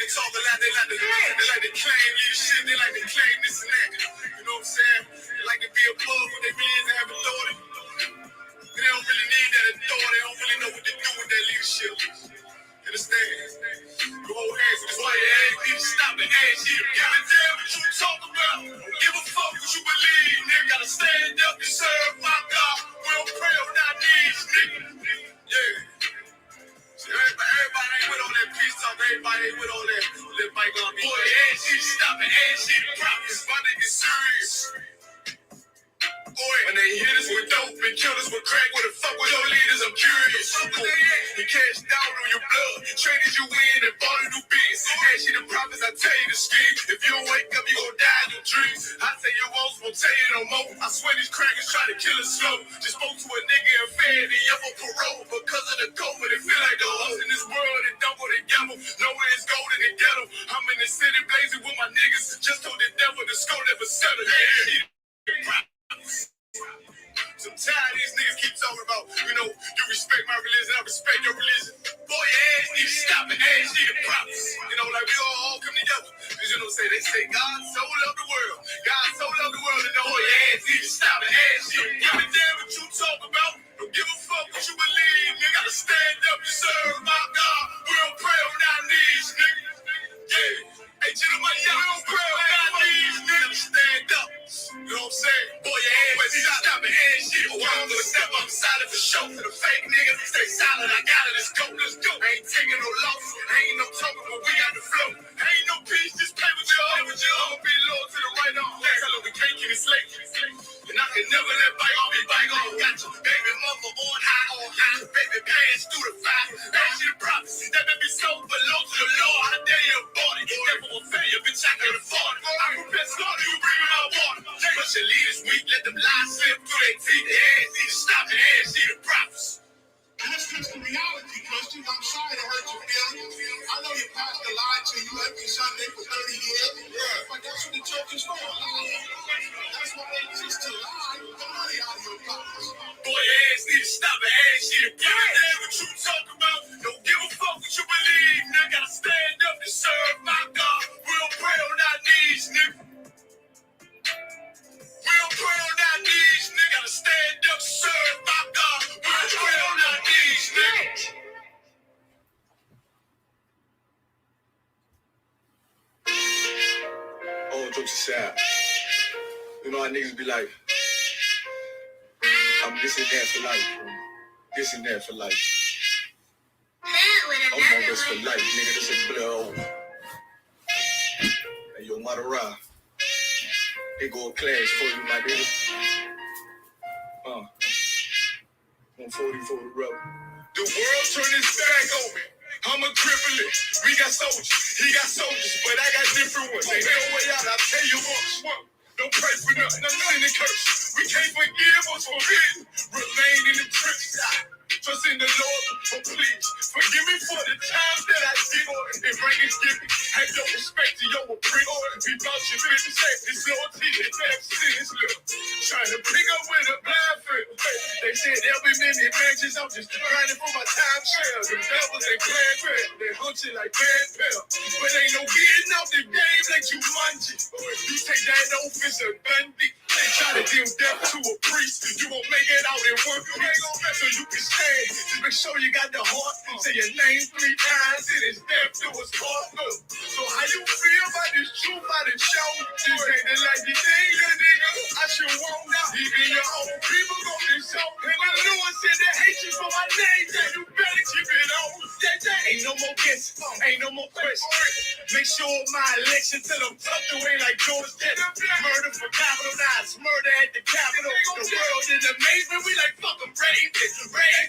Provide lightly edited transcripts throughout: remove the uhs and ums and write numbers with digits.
to talk a lot. They like to claim leadership. They like to claim this and that. You know what I'm saying? They like to be above what they mean to have authority. They don't really need that authority. They don't really know what to do with that leadership. Understand? You hold hands with this why you ain't need to stop and ask you. Give a damn what you talk about. Don't give a fuck what you believe, nigga. Gotta stand up and serve my God. We don't pray on our knees, nigga. Yeah. See, everybody ain't with all that peace talk. Everybody ain't with all that mic on me. Boy, ask you to stop and ask you to promise. My nigga serious. Boy, when they hit us with dope and kill us with crack, what the fuck with your leaders? I'm curious. We cashed out on your blood, traded you in and bought a new biz. Ask you the prophets, I tell you the scheme. If you don't wake up, you gon' die in your dreams. I say you won't tell you no more. I swear these crackers try to kill us slow. Just spoke to a nigga and fed he up on parole because of the COVID. It feel like the hoes in this world that don't go together. Nowhere is gold in the ghetto. I'm in the city blazing with my niggas. Just told the devil the skull never settle. So I'm tired of these niggas keep talking about, you respect my religion, I respect your religion. Boy, your ass need to stop and ask you the prophets. Like we all come together. Because they say God so loved the world. God so loved the world, and boy, your ass need to stop and ask you. Give a damn what you talk about. Don't give a fuck what you believe, nigga. Gotta stand up and serve my God. We don't pray on our knees, nigga. Yeah. Hey, gentlemen, y'all don't pray on our knees, nigga. Stand up. You know what I'm saying? Boy, your ass need to stop and ask you. Oh, I'm gonna step up silent for show. For the fake niggas, stay silent. I got it. Let's go. Let's go. I ain't taking no loss. Ain't no talking, but we got the flow. Ain't no peace. Just play with you. I'ma be loyal to the right arm. Tell her we can't keep it slave. And I can never let bygone be bygone. Got you, baby mama on high. Baby pants through the fire. Ask you the prophecy that may be so below to the Lord. I dare you abort it. Never will fail you, bitch. I can afford it. I prepare slaughter. You bring me my water. But your leaders weak. Let them lies slip through their teeth. Their ass need to stop and ask you the prophets. And that's just the reality, Christians. I'm sorry to hurt your feelings. I know your pastor lied to you every Sunday for 30 years. But that's what the church is for. That's why they exist to lie the money out of your pockets. Boy, your ass need to stop and ask you to give a damn what you talk about. Don't give a fuck what you believe, nigga. Gotta stand up and serve my God. We don't pray on our knees, nigga. We don't pray on our knees, nigga. Gotta stand up and serve my God. We don't pray on our knees, nigga. All jokes aside, you know how niggas be like, I'm this and that for life, bro. This and that for life. I'm on this for life, nigga. This is blood. Hey, yo, Madara. They go a class for you, my nigga. 140 for the rebel. The world turned its back on me. I'm a crippler. We got soldiers. He got soldiers, but I got different ones. Ain't no way out. I'll tell you what. Don't pray for nothing. Nothing in the curse. We can't forgive what's forbidden. Remain in the trenches. Trust in the Lord. Oh, please forgive me for the times that I did and bring it giving. Have your respect to your oppressor. Be about your business. It's loyalty. It's abstinence. Trying to pick up with a blind foot. They said there'll be many matches. I'm just grinding for my time share. The devils ain't playing fair. They hunt you like bad pell. But ain't no getting out the game like you munching. You take that offense and bandit. They try to deal death to a priest. You won't make it out in one piece. So you can stand. Just make sure you got the heart. Say your name 3 times. It is death to us heart. So how you feel about this truth by the show? This ain't the like you think, nigga. I should walk now. Even your own people gon' be so. And I know I said they hate you for my name. Then you better keep it on. Ain't no more guessing. Ain't no more questions. Make sure my election till I'm tucked away like George Jetson. Murder for capitalized. Murder at the Capitol. The world is amazing. We like fucking rape it.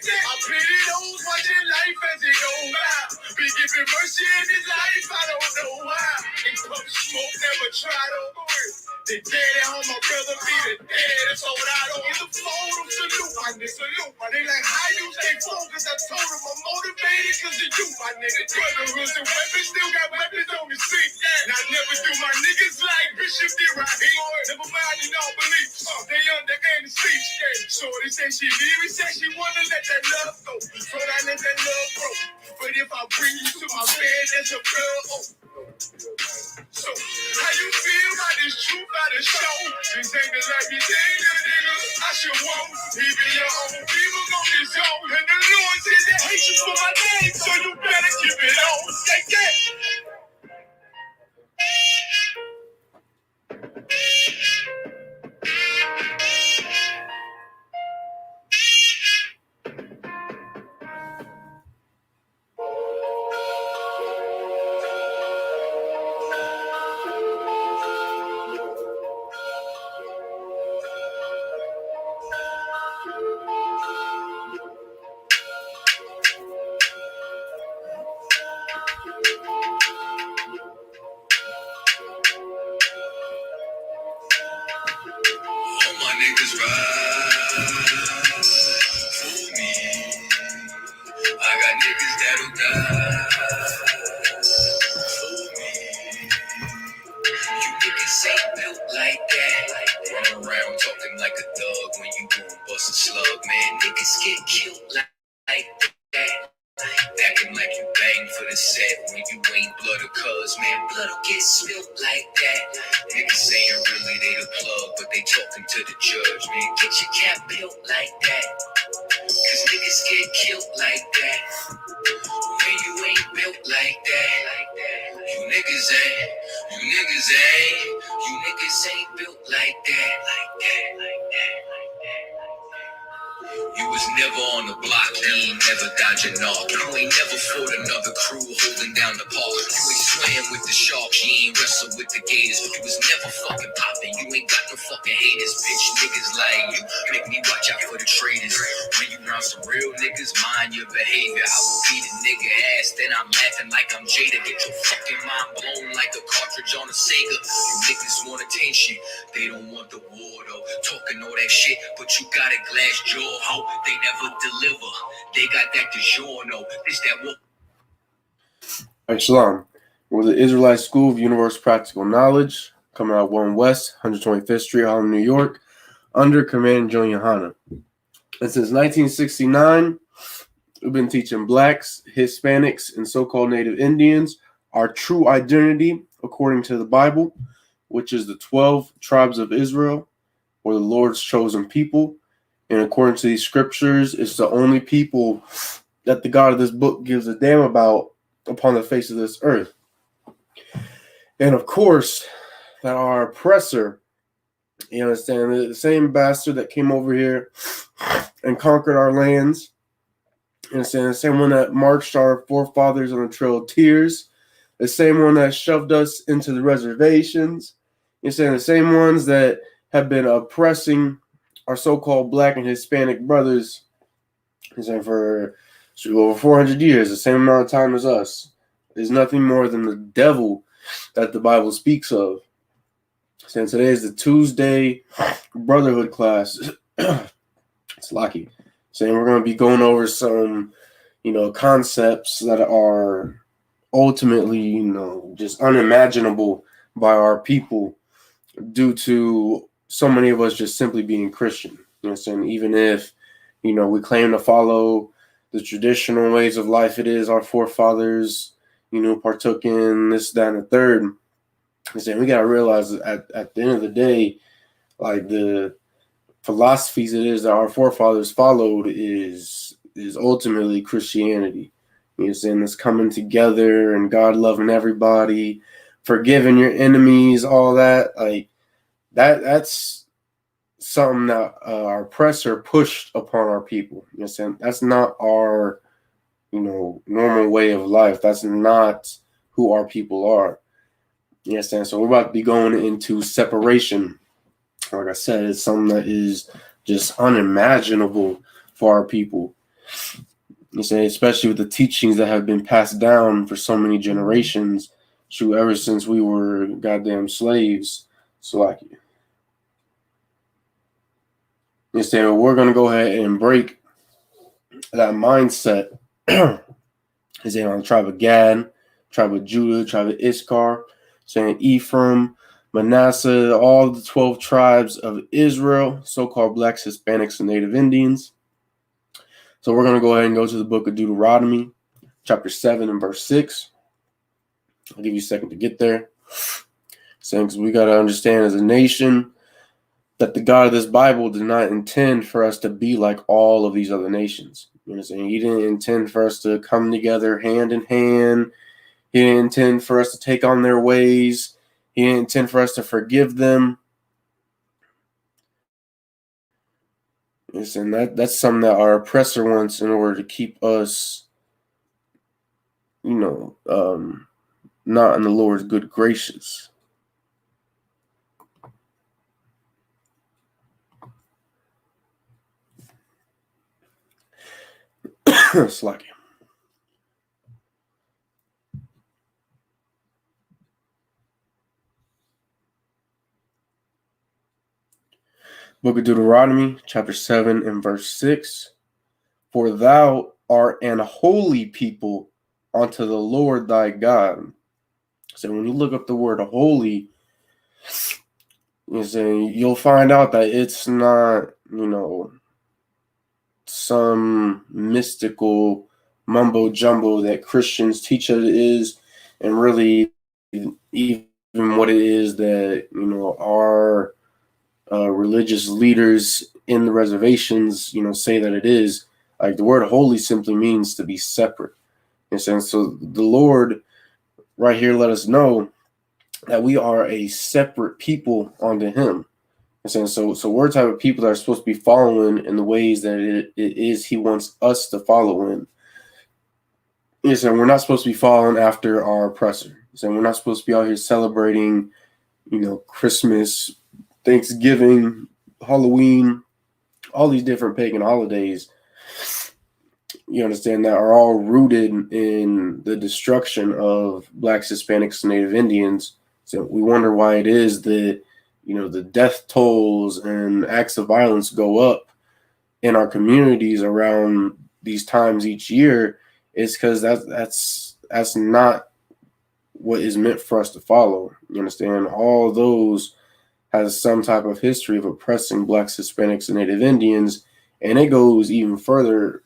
I pity those watching life as it goes by. Be giving mercy in this life. I don't know why. And pump smoke never tried over it. The dead at home, my brother be the dead. That's all I don't get the phone. Salute, my nigga. Salute, my nigga. Like, how you stay focused? I told him I'm motivated because of you, my nigga. Brotherhoods and weapons, still got weapons on the scene. And I never do my niggas like Bishop D. right here. Never mind in all beliefs. They under anesthesia. So they say she leave me, say she wanna let that love go. So I let that love go. But if I bring you to my bed, that's a blood oath. So, how you feel about this truth out of show? This ain't the life you think, nigga. I should want even your own people on this zone. And the Lord said they hate you for my name, so you better keep it on. Take that. All my niggas ride for me. I got niggas that'll die for me. You niggas ain't built like that. Run around talking like a thug when you gon' bust a slug, man. Niggas get killed like that. Acting like you bang for the set when you ain't blood or cuz, man. Blood'll get spilled like that. Niggas saying really they the plug, but they talking to the judge, man. Get your cap built like that, cause niggas get killed like that. When you ain't built like that, you niggas ain't built like that. You was never on the block, you ain't never dodging knock. You ain't never fought another crew holding down the park. You ain't swam with the sharks, you ain't wrestled with the gators. You was never fucking popping, you ain't got no fucking haters. Bitch, niggas like you make me watch out for the traitors. When you round some real niggas, mind your behavior. I will beat a nigga ass, then I'm laughing like I'm Jada. Get your fucking mind blown like a cartridge on a Sega. You niggas want attention, they don't want the war though. Talking all that shit, but you got a glass jaw, ho. They never deliver. They got that DiGiorno. This that what? All right, Shalom. We're the Israelite School of Universal Practical Knowledge, coming out 1 West, 125th Street, Harlem, New York, under Command GEN.YAHANNA. And since 1969, we've been teaching blacks, Hispanics, and so-called Native Indians our true identity according to the Bible, which is the 12 tribes of Israel, or the Lord's chosen people. And according to these scriptures, it's the only people that the God of this book gives a damn about upon the face of this earth. And of course, that our oppressor, you understand, the same bastard that came over here and conquered our lands, you understand, the same one that marched our forefathers on the Trail of Tears, the same one that shoved us into the reservations, you understand, the same ones that have been oppressing our so-called black and Hispanic brothers for over 400 years, the same amount of time as us, is nothing more than the devil that the Bible speaks of. And today is the Tuesday Brotherhood class. It's lucky. Saying we're going to be going over some, concepts that are ultimately, just unimaginable by our people due to so many of us just simply being Christian. You know what I'm saying? Even if, we claim to follow the traditional ways of life, it is our forefathers, partook in this, that, and the third. I'm saying we got to realize that at the end of the day, like the philosophies it is that our forefathers followed is ultimately Christianity. You know what I'm saying? It's coming together and God loving everybody, forgiving your enemies, all that. Like, that's something that our oppressor pushed upon our people. You know what I'm saying? That's not our, normal way of life. That's not who our people are. You know what I'm saying? So we're about to be going into separation. Like I said, it's something that is just unimaginable for our people. You know, especially with the teachings that have been passed down for so many generations, ever since we were goddamn slaves. So like, you know, we're going to go ahead and break that mindset. Is on the tribe of Gad, tribe of Judah, tribe of Issachar, saying Ephraim, Manasseh, all the 12 tribes of Israel, so-called blacks, Hispanics, and Native Indians. So we're going to go ahead and go to the book of Deuteronomy, chapter 7 and verse 6. I'll give you a second to get there. Saying, because we got to understand as a nation that the God of this Bible did not intend for us to be like all of these other nations. You know what I'm saying? He didn't intend for us to come together hand in hand. He didn't intend for us to take on their ways. He didn't intend for us to forgive them. And that's something that our oppressor wants in order to keep us, not in the Lord's good graces. Slacky. Book of Deuteronomy, chapter 7 and verse 6. For thou art an holy people unto the Lord thy God. So when you look up the word holy, you'll find out that it's not, some mystical mumbo jumbo that Christians teach us it is, and really even what it is that, our religious leaders in the reservations, say that it is. Like the word holy simply means to be separate. And so the Lord right here let us know that we are a separate people unto him. And so we're the type of people that are supposed to be following in the ways that it is he wants us to follow in. And so we're not supposed to be following after our oppressor. So we're not supposed to be out here celebrating, Christmas, Thanksgiving, Halloween, all these different pagan holidays, you understand, that are all rooted in the destruction of Blacks, Hispanics, and Native Indians. So we wonder why it is that, the death tolls and acts of violence go up in our communities around these times each year. Is because that's not what is meant for us to follow. You understand? All those has some type of history of oppressing Blacks, Hispanics, and Native Indians, and it goes even further,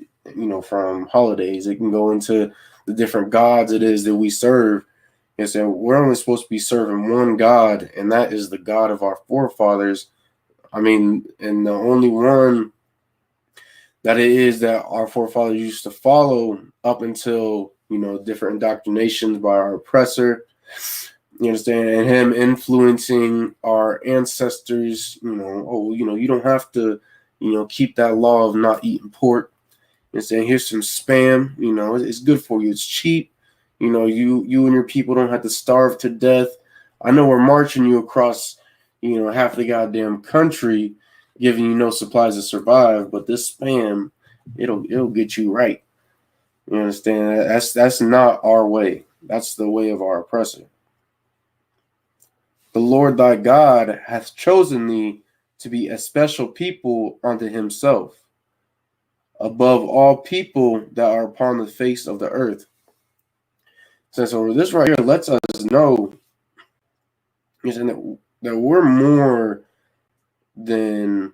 from holidays. It can go into the different gods it is that we serve. And so we're only supposed to be serving one God, and that is the God of our forefathers. And the only one that it is that our forefathers used to follow up until, different indoctrinations by our oppressor. You understand? And him influencing our ancestors, you don't have to, keep that law of not eating pork. And saying, here's some spam, it's good for you. It's cheap. You and your people don't have to starve to death. I know we're marching you across, half the goddamn country, giving you no supplies to survive, but this spam, it'll get you right. You understand? That's not our way. That's the way of our oppressor. The Lord thy God hath chosen thee to be a special people unto himself, above all people that are upon the face of the earth. So this right here lets us know that we're more than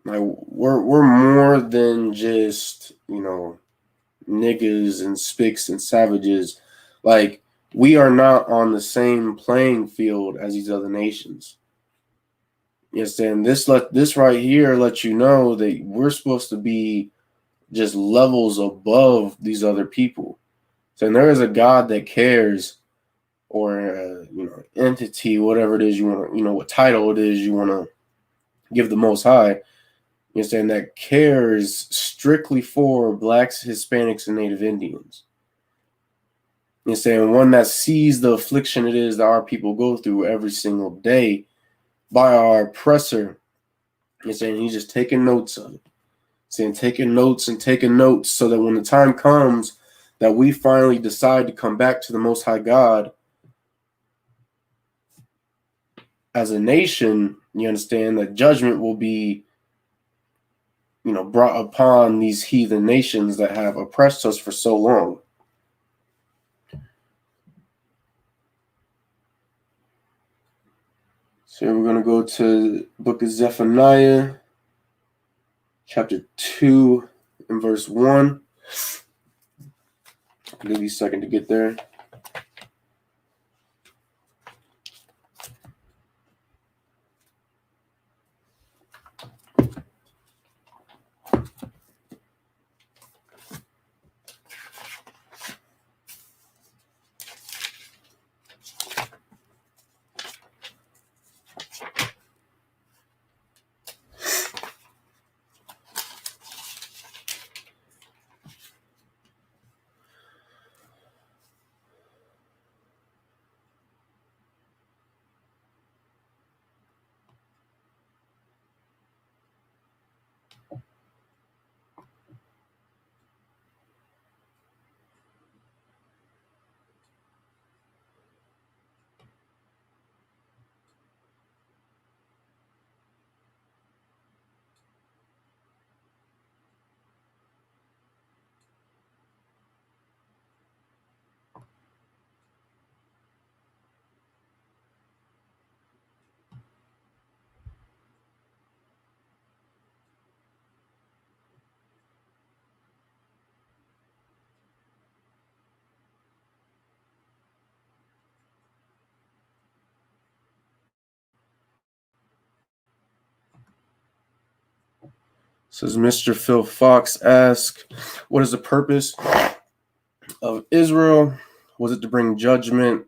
we're more than just niggas and spics and savages. Like, we are not on the same playing field as these other nations. Yes, and this right here lets you know that we're supposed to be just levels above these other people. So there is a God that cares, or entity, whatever it is you want to, what title it is you want to give the Most High. You understand, that cares strictly for Blacks, Hispanics, and Native Indians. You're saying one that sees the affliction it is that our people go through every single day by our oppressor. You're saying he's just taking notes of it. Saying taking notes so that when the time comes that we finally decide to come back to the Most High God as a nation, you understand that judgment will be, brought upon these heathen nations that have oppressed us for so long. So we're going to go to Book of Zephaniah, chapter 2 in verse 1. I'll give you a second to get there. Says Mr. Phil Fox asks, what is the purpose of Israel? Was it to bring judgment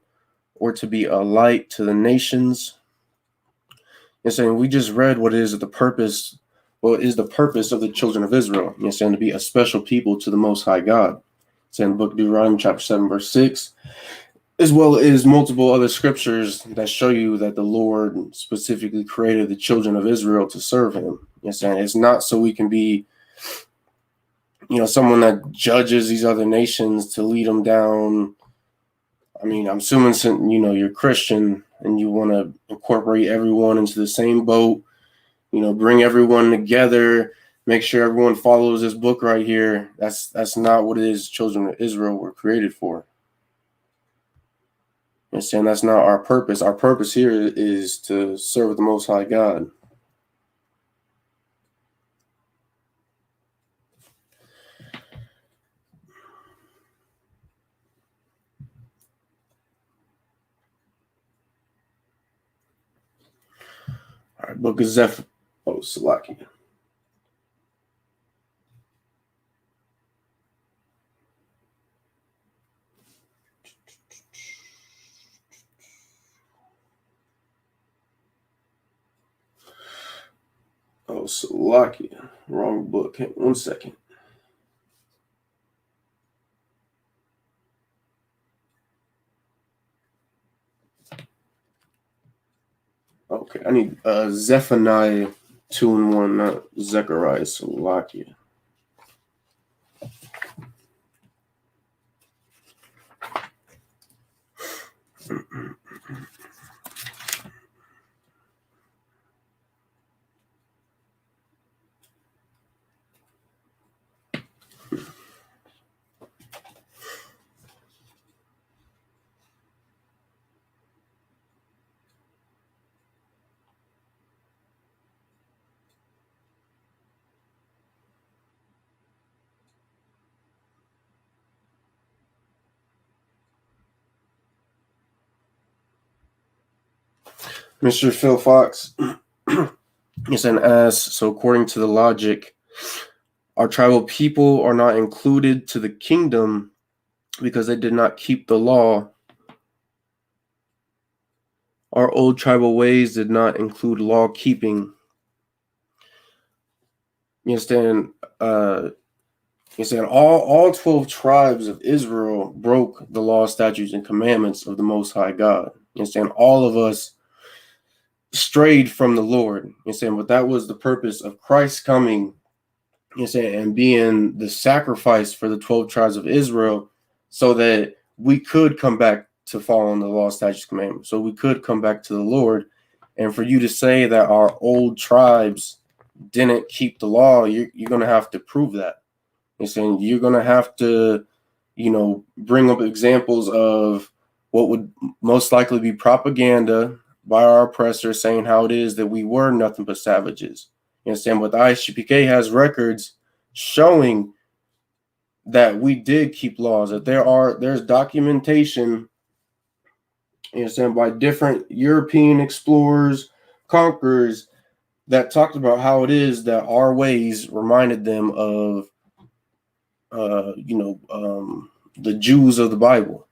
or to be a light to the nations? And saying we just read what is the purpose, what is the purpose of the children of Israel? And saying to be a special people to the Most High God. It's in the book of Deuteronomy chapter 7, verse 6, as well as multiple other scriptures that show you that the Lord specifically created the children of Israel to serve him. You're saying it's not so we can be, someone that judges these other nations to lead them down. I mean, I'm assuming, you're Christian and you want to incorporate everyone into the same boat, bring everyone together, make sure everyone follows this book right here. That's not what it is children of Israel were created for. And saying that's not our purpose. Our purpose here is to serve the Most High God. All right, Book of Zephaniah. Oh, Salaki. Oh, Salaki. Wrong book. Hey, 1 second. Okay, I need Zephaniah 2 and 1, not Zechariah, Salaki. Mr. Phil Fox is an ass. So according to the logic, our tribal people are not included to the kingdom because they did not keep the law. Our old tribal ways did not include law keeping. You understand? All 12 tribes of Israel broke the law, statutes, and commandments of the Most High God. You understand? All of us strayed from the Lord. You understand? But that was the purpose of Christ coming, you understand, and being the sacrifice for the 12 tribes of Israel, so that we could come back to following the law, statutes, commandments. So we could come back to the Lord. And for you to say that our old tribes didn't keep the law, you're going to have to prove that. You're saying you're going to have to, bring up examples of what would most likely be propaganda by our oppressor saying how it is that we were nothing but savages. You understand? But the I.S.U.P.K has records showing that we did keep laws, that there's documentation, you understand, by different European explorers, conquerors, that talked about how it is that our ways reminded them of, the Jews of the Bible.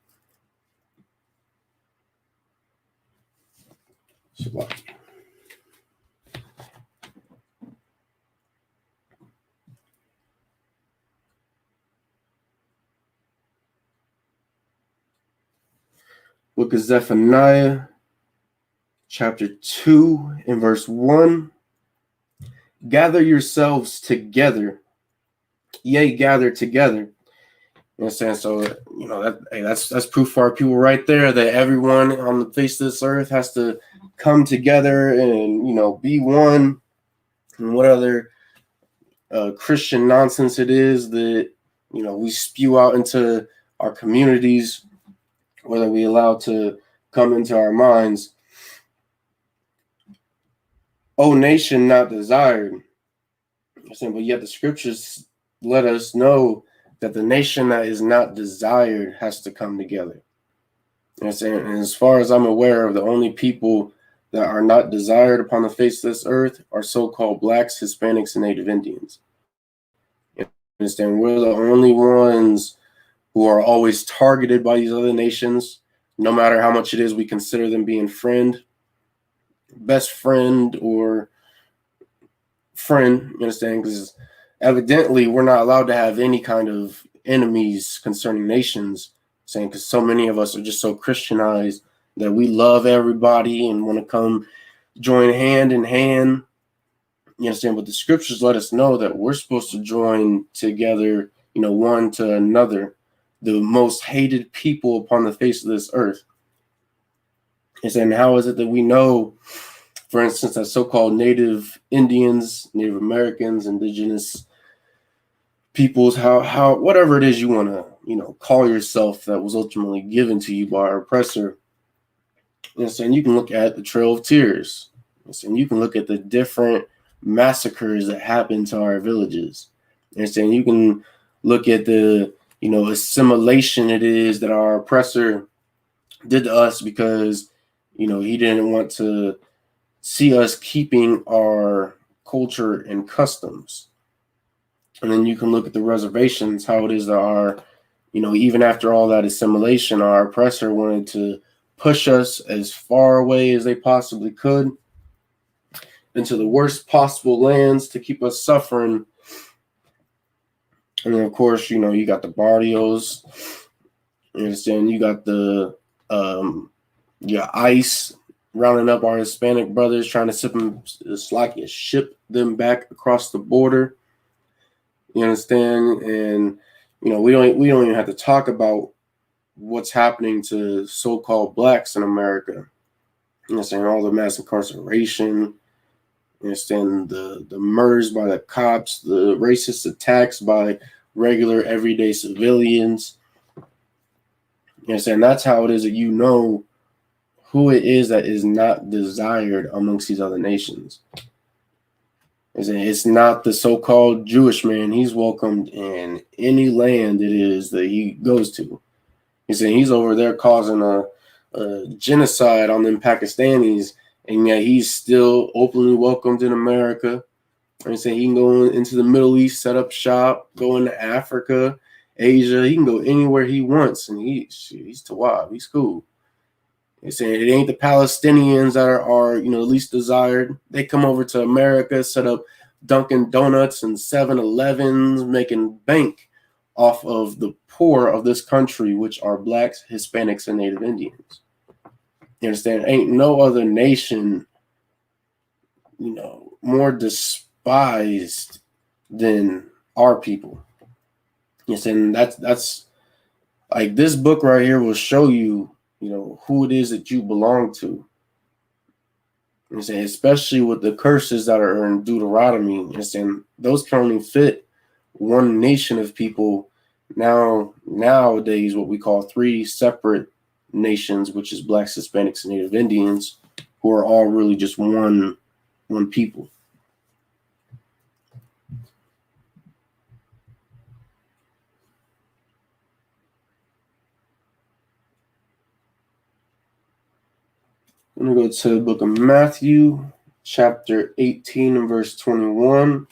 Book of Zephaniah, chapter 2, and verse 1. Gather yourselves together, yea, gather together. You know what I'm saying? So, that's proof for our people right there, that everyone on the face of this earth has to come together and, be one. And what other Christian nonsense it is that, we spew out into our communities, whether we allow to come into our minds. O nation not desired. But yet the scriptures let us know that the nation that is not desired has to come together. And as far as I'm aware of, the only people that are not desired upon the face of this earth are so-called blacks, Hispanics, and Native Indians. You understand? We're the only ones who are always targeted by these other nations, no matter how much it is we consider them being best friend, or friend, you understand? Because evidently we're not allowed to have any kind of enemies concerning nations, saying, because so many of us are just so Christianized that we love everybody and want to come join hand in hand. You understand? But the scriptures let us know that we're supposed to join together, one to another, the most hated people upon the face of this earth. And how is it that we know, for instance, that so-called Native Indians, Native Americans, indigenous peoples, how whatever it is you want to, call yourself, that was ultimately given to you by our oppressor. And you can look at the Trail of Tears. And you can look at the different massacres that happened to our villages. And you can look at the, assimilation it is that our oppressor did to us, because, he didn't want to see us keeping our culture and customs. And then you can look at the reservations, how it is that our, even after all that assimilation, our oppressor wanted to push us as far away as they possibly could into the worst possible lands to keep us suffering. And then, of course, you got the barrios. You understand? You got the ICE rounding up our Hispanic brothers, trying to ship them back across the border. You understand? And we don't even have to talk about what's happening to so-called blacks in America. You understand? All the mass incarceration. You understand? The murders by the cops, the racist attacks by regular everyday civilians. You understand? That's how it is that who it is that is not desired amongst these other nations. It's not the so-called Jewish man. He's welcomed in any land it is that he goes to. He's over there causing a genocide on them Pakistanis, and yet he's still openly welcomed in America. He can go into the Middle East, set up shop, go into Africa, Asia. He can go anywhere he wants, and he's Tawab. He's cool. It ain't the Palestinians that are least desired. They come over to America, set up Dunkin' Donuts and 7-Elevens, making bank off of the poor of this country, which are blacks, Hispanics, and Native Indians. You understand? Ain't no other nation, more despised than our people. You understand? That's like, this book right here will show you, who it is that you belong to. You understand? Especially with the curses that are in Deuteronomy. You understand? Those can only fit one nation of people. Nowadays, what we call 3 separate nations, which is blacks, Hispanics, and Native Indians, who are all really just one people. I'm going to go to the book of Matthew, chapter 18 and verse 21.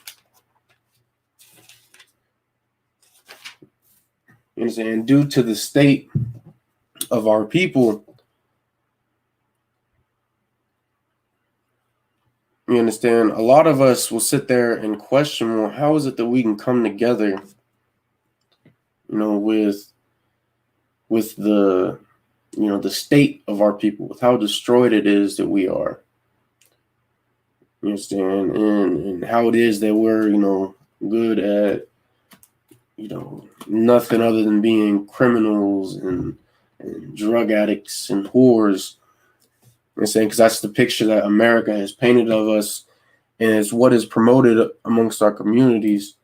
You understand? Due to the state of our people, you understand, a lot of us will sit there and question, well, how is it that we can come together, with the, the state of our people, with how destroyed it is that we are. You understand? And how it is that we're, good at, nothing other than being criminals and drug addicts and whores. You understand? Because that's the picture that America has painted of us, and it's what is promoted amongst our communities.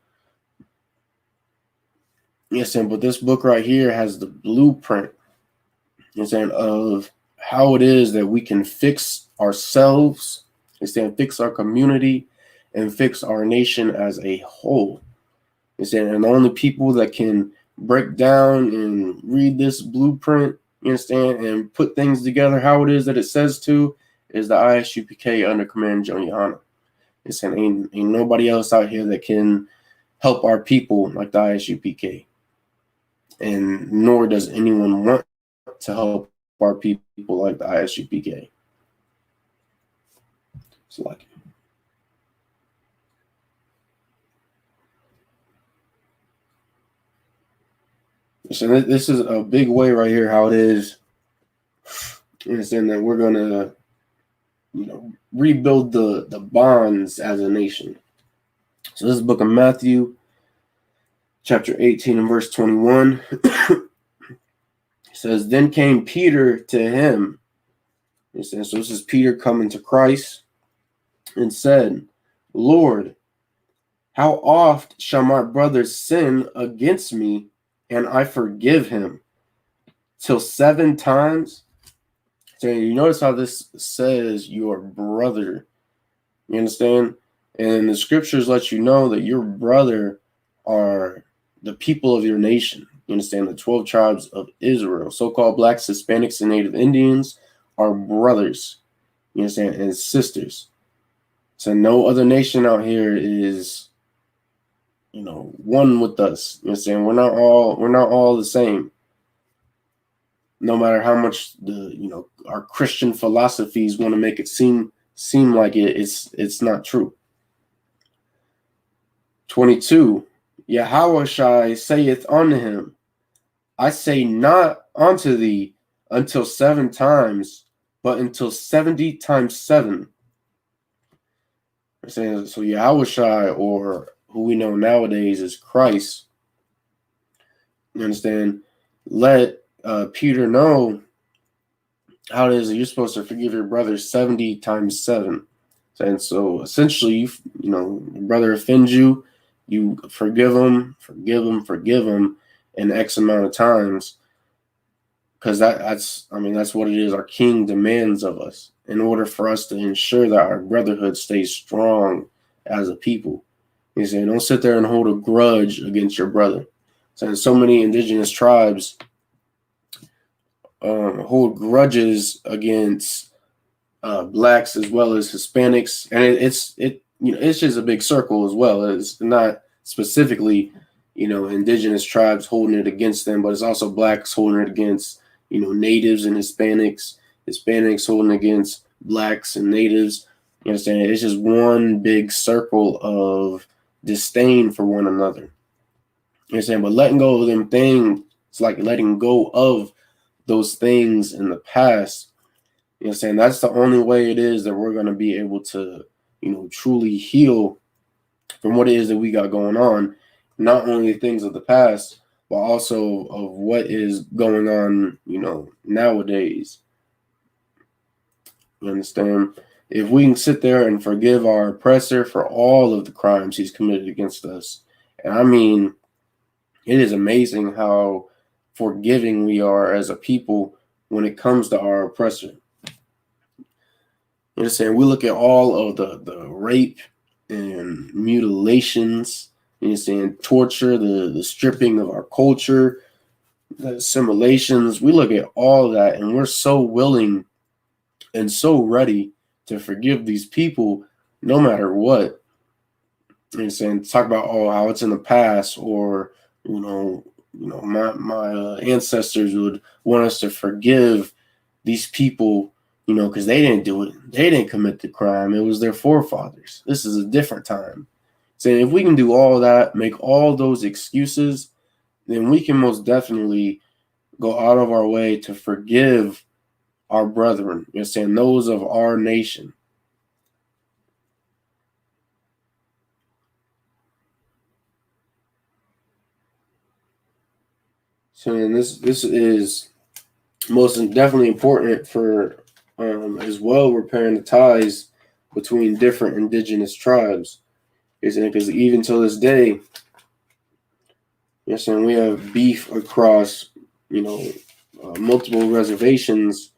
Yes, but this book right here has the blueprint, of how it is that we can fix ourselves, fix our community, and fix our nation as a whole. And the only people that can break down and read this blueprint, and put things together how it is that it says to, is the I.S.U.P.K under command GEN.YAHANNA. Ain't nobody else out here that can help our people like the I.S.U.P.K. And nor does anyone want to help our people like the I.S.U.P.K. It's like, so this is a big way right here how it is. Understand that we're gonna, rebuild the bonds as a nation. So this is the book of Matthew, chapter 18 and verse 21. It says, "Then came Peter to him." It says, so this is Peter coming to Christ, and said, "Lord, how oft shall my brother sin against me, and I forgive him? Till 7 times?" So you notice how this says your brother. You understand? And the scriptures let you know that your brother are the people of your nation. You understand? The 12 tribes of Israel, so-called blacks, Hispanics, and Native Indians are brothers. You understand? And sisters. So no other nation out here is, one with us. You understand? We're not all the same. No matter how much our Christian philosophies want to make it seem like it's not true. 22, Yahushua saith unto him, I say not unto thee until 7 times, but until 70 times 7. So Yahushua, or who we know nowadays as Christ, you understand, let Peter know how it is that you're supposed to forgive your brother 70 times 7. And so essentially, your brother offends you, you forgive him in X amount of times, because that's what it is. Our King demands of us in order for us to ensure that our brotherhood stays strong as a people. He's saying, don't sit there and hold a grudge against your brother. So many indigenous tribes hold grudges against blacks as well as Hispanics, and it's just a big circle as well. It's not specifically indigenous tribes holding it against them, but it's also blacks holding it against natives and Hispanics holding it against blacks and natives. You understand? It's just one big circle of disdain for one another. You understand? But letting go of them things, it's like letting go of those things in the past. You know what I'm saying? That's the only way it is that we're going to be able to, truly heal from what it is that we got going on. Not only things of the past, but also of what is going on, nowadays. You understand? If we can sit there and forgive our oppressor for all of the crimes he's committed against us, and it is amazing how forgiving we are as a people when it comes to our oppressor. You understand? We look at all of the rape and mutilations, you understand, torture, the stripping of our culture, the assimilations. We look at all that, and we're so willing and so ready to forgive these people no matter what. And saying, talk about, oh, how it's in the past, or my ancestors would want us to forgive these people, because they didn't do it, they didn't commit the crime, it was their forefathers. This is a different time. Saying, if we can do all that, make all those excuses, then we can most definitely go out of our way to forgive our brethren, saying, those of our nation. So this is most definitely important for as well repairing the ties between different indigenous tribes. Because even to this day, we have beef across multiple reservations.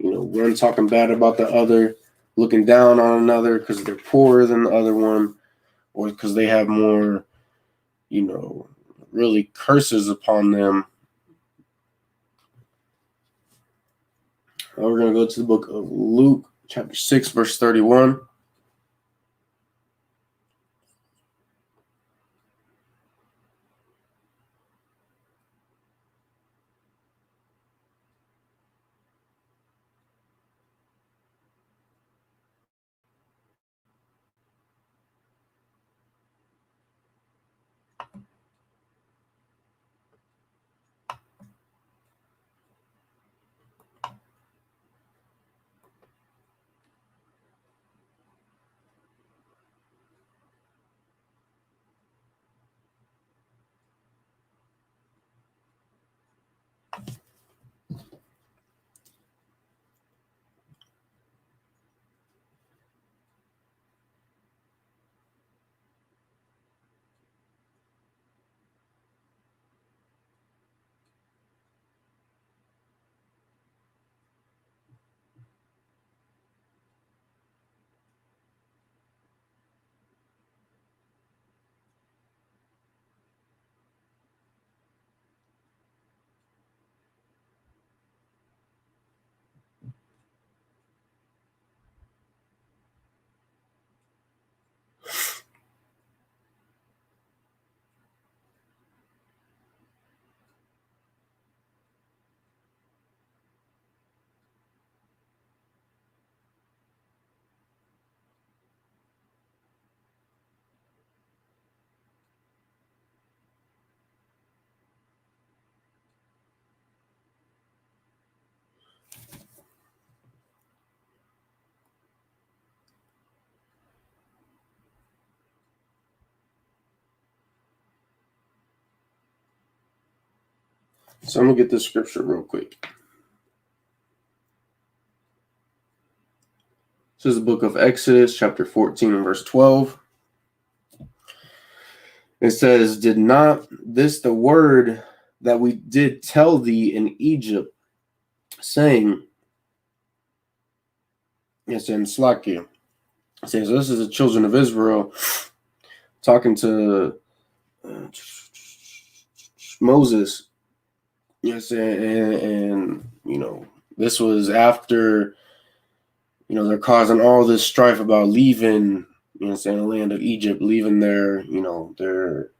One talking bad about the other, looking down on another because they're poorer than the other one, or because they have more, really curses upon them. Now we're going to go to the book of Luke, chapter 6, verse 31. So I'm going to get this scripture real quick. This is the book of Exodus, chapter 14, and verse 12. It says, did not this the word that we did tell thee in Egypt, saying, yes, in Slakia. It says, this is the children of Israel talking to Moses. Yes, and this was after, they're causing all this strife about leaving, the land of Egypt, leaving their, their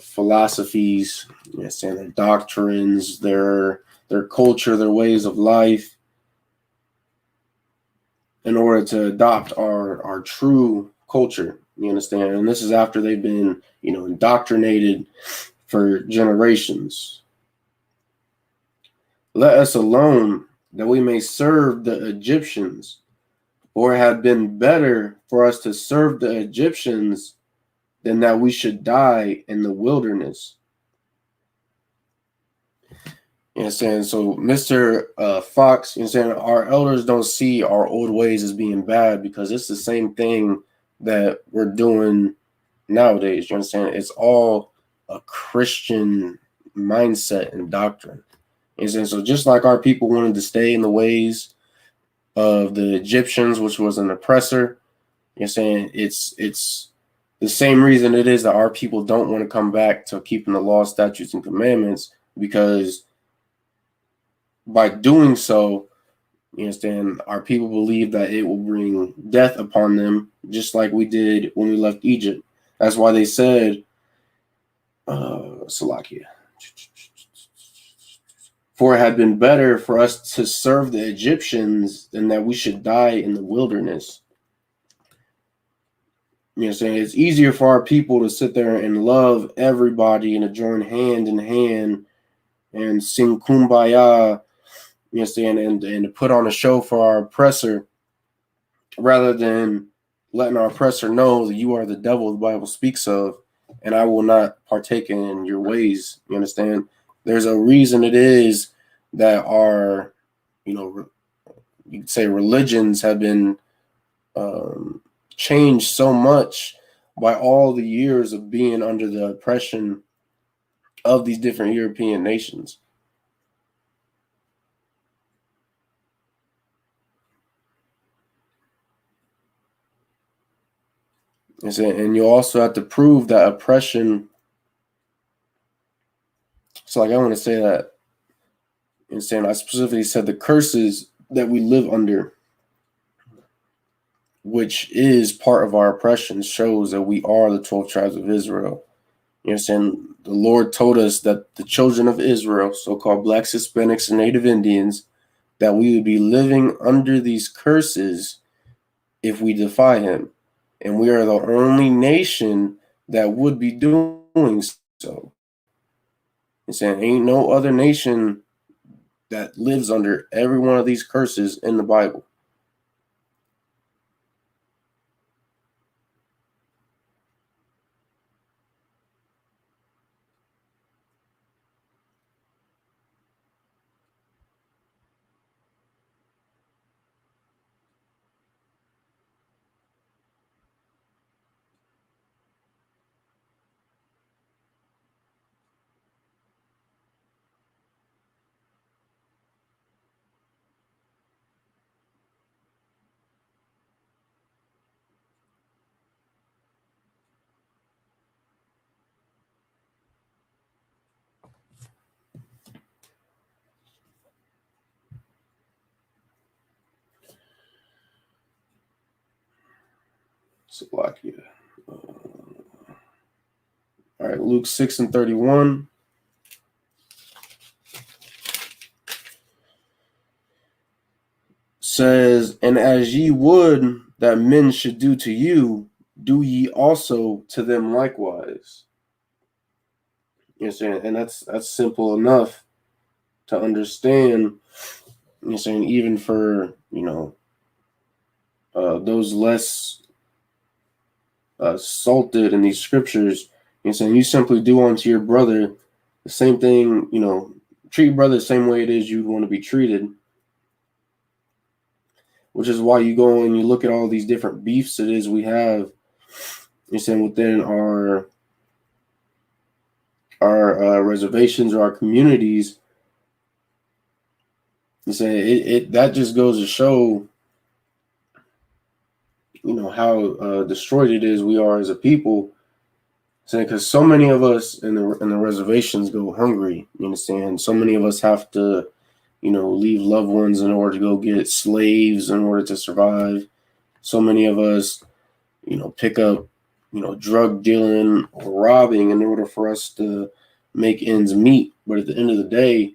philosophies, their doctrines, their culture, their ways of life, in order to adopt our true culture. You understand? And this is after they've been, indoctrinated for generations. Let us alone, that we may serve the Egyptians, for it had been better for us to serve the Egyptians than that we should die in the wilderness. You understand? So Mr. Fox, you understand, our elders don't see our old ways as being bad, because it's the same thing that we're doing nowadays. You understand? It's all a Christian mindset and doctrine. And so just like our people wanted to stay in the ways of the Egyptians, which was an oppressor, you're saying it's the same reason it is that our people don't want to come back to keeping the law, statutes, and commandments, because by doing so, You understand? Our people believe that it will bring death upon them, just like we did when we left Egypt. That's why they said, Salakia, for it had been better for us to serve the Egyptians than that we should die in the wilderness. You know what I'm saying? It's easier for our people to sit there and love everybody and to join hand in hand and sing kumbaya, you know what I'm saying, and to put on a show for our oppressor rather than letting our oppressor know that you are the devil the Bible speaks of, and I will not partake in your ways. You understand? There's a reason it is that our, you could say religions have been changed so much by all the years of being under the oppression of these different European nations. And you also have to prove that oppression. So, like, I want to say that, and saying I specifically said the curses that we live under, which is part of our oppression, shows that we are the 12 tribes of Israel. You understand? The Lord told us that the children of Israel, so-called blacks, Hispanics, and Native Indians, that we would be living under these curses if we defy him. And we are the only nation that would be doing so. And saying ain't no other nation that lives under every one of these curses in the Bible. Slovakia. All right, Luke 6:31 says, "And as ye would that men should do to you, do ye also to them likewise." You know what I'm saying? And that's simple enough to understand. You know what I'm saying? Even for, those less salted in these scriptures, you know what I'm saying? You simply do unto your brother the same thing, treat your brother the same way it is you'd want to be treated. Which is why you go and you look at all these different beefs it is we have, you're saying, within our reservations or our communities. You say it that just goes to show, how destroyed it is we are as a people. Saying because so many of us in the reservations go hungry. You understand? So many of us have to, leave loved ones in order to go get slaves in order to survive. So many of us, pick up, drug dealing or robbing in order for us to make ends meet. But at the end of the day,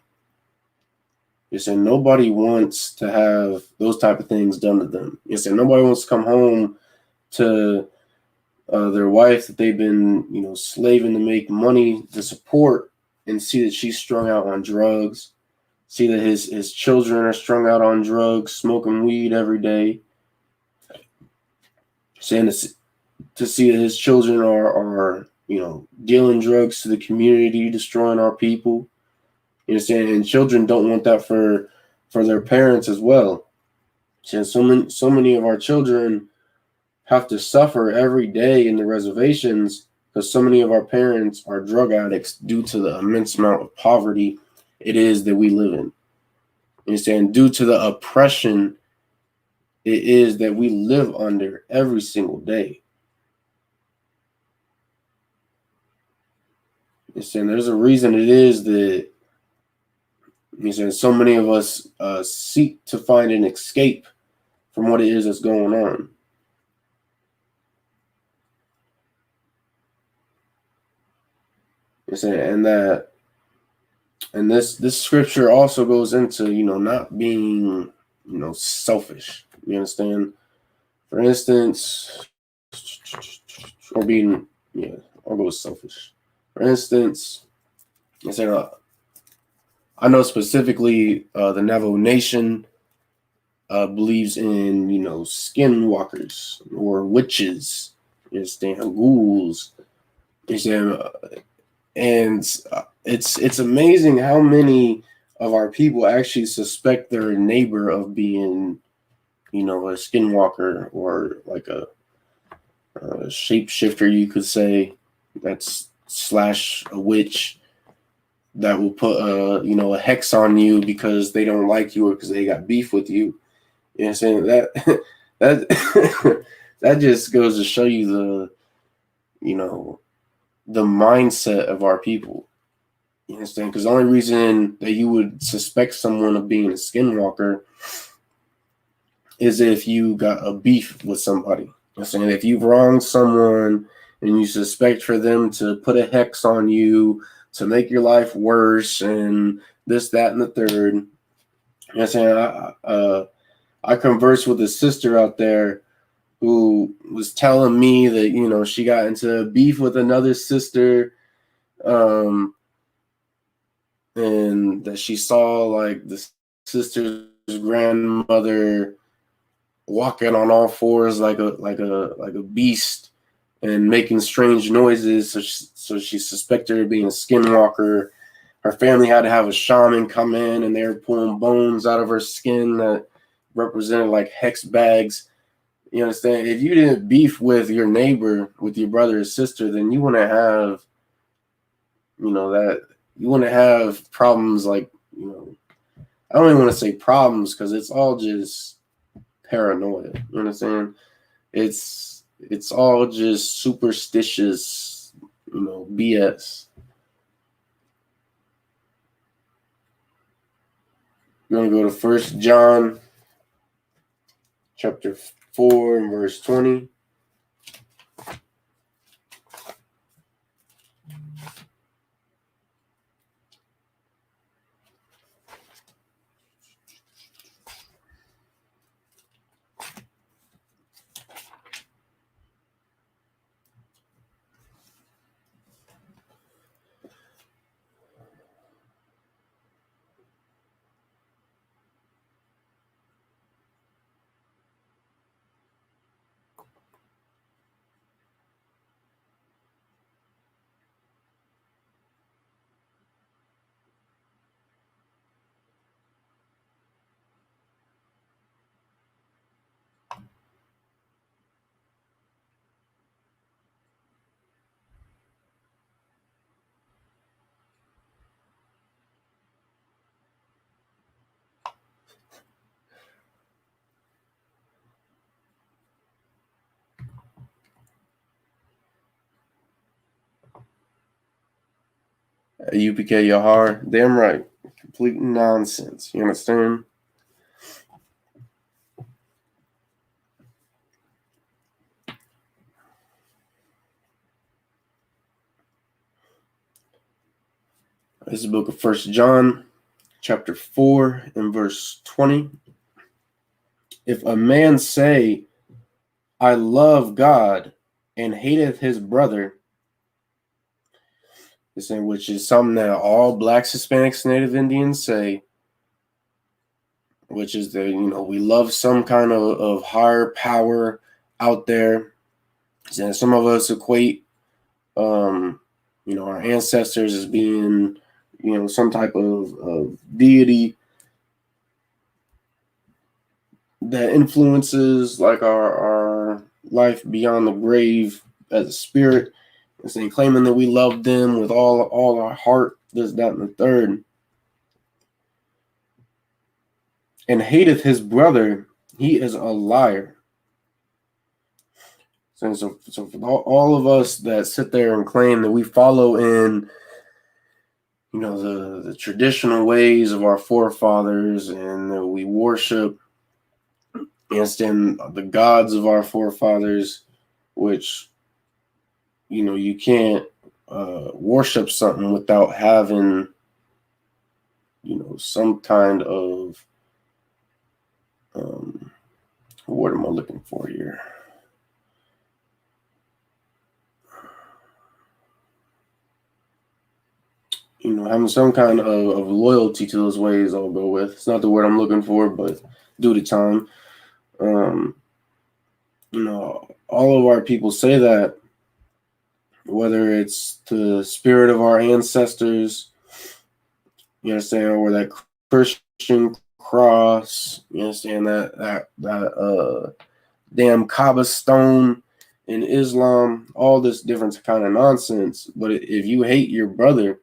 you say nobody wants to have those type of things done to them. You say nobody wants to come home to their wife that they've been, slaving to make money to support, and see that she's strung out on drugs, see that his children are strung out on drugs, smoking weed every day, saying to see that his children are dealing drugs to the community, destroying our people. You understand? And children don't want that for their parents as well. And so many of our children have to suffer every day in the reservations because so many of our parents are drug addicts due to the immense amount of poverty it is that we live in. You understand? Due to the oppression it is that we live under every single day. You understand? There's a reason it is that, He says so many of us seek to find an escape from what it is that's going on. He said, and this scripture also goes into, not being, selfish. You understand? For instance, or being, I'll go with selfish. For instance, I said, I know specifically the Navajo Nation believes in, skinwalkers or witches. You understand? Ghouls. You understand? And it's amazing how many of our people actually suspect their neighbor of being, a skinwalker or like a shapeshifter, you could say, that's / a witch that will put a hex on you because they don't like you or because they got beef with you. You know what I'm saying? That that just goes to show you the mindset of our people. You understand? Because the only reason that you would suspect someone of being a skinwalker is if you got a beef with somebody. I'm saying if you've wronged someone and you suspect for them to put a hex on you to make your life worse and this, that, and the third. You know what I'm saying? I conversed with a sister out there who was telling me that, she got into a beef with another sister, and that she saw like the sister's grandmother walking on all fours like a beast and making strange noises. So she suspected her being a skinwalker. Her family had to have a shaman come in, and they were pulling bones out of her skin that represented like hex bags. You understand? If you didn't beef with your neighbor, with your brother or sister, then you wouldn't have, that you wouldn't have problems like, I don't even want to say problems because it's all just paranoia. You understand? It's all just superstitious, BS. I'm going to go to 1 John chapter 4 and verse 20. I.S.U.P.K. Yahar, damn right. Complete nonsense. You understand? This is the book of 1 John, chapter 4, and verse 20. If a man say, I love God, and hateth his brother, which is something that all blacks, Hispanics, Native Indians say, which is that, we love some kind of higher power out there. And some of us equate, our ancestors as being, some type of deity that influences like our life beyond the grave as a spirit. And saying, claiming that we love them with all our heart, this, that, and the third. And hateth his brother, he is a liar. So for all of us that sit there and claim that we follow in, the traditional ways of our forefathers, and we worship the gods of our forefathers, which you can't worship something without having some kind of what am I looking for here? Having some kind of loyalty to those ways. I'll go with. It's not the word I'm looking for, but due to time, all of our people say that, whether it's the spirit of our ancestors, or that Christian cross, that damn Kaaba stone in Islam, all this different kind of nonsense. But if you hate your brother,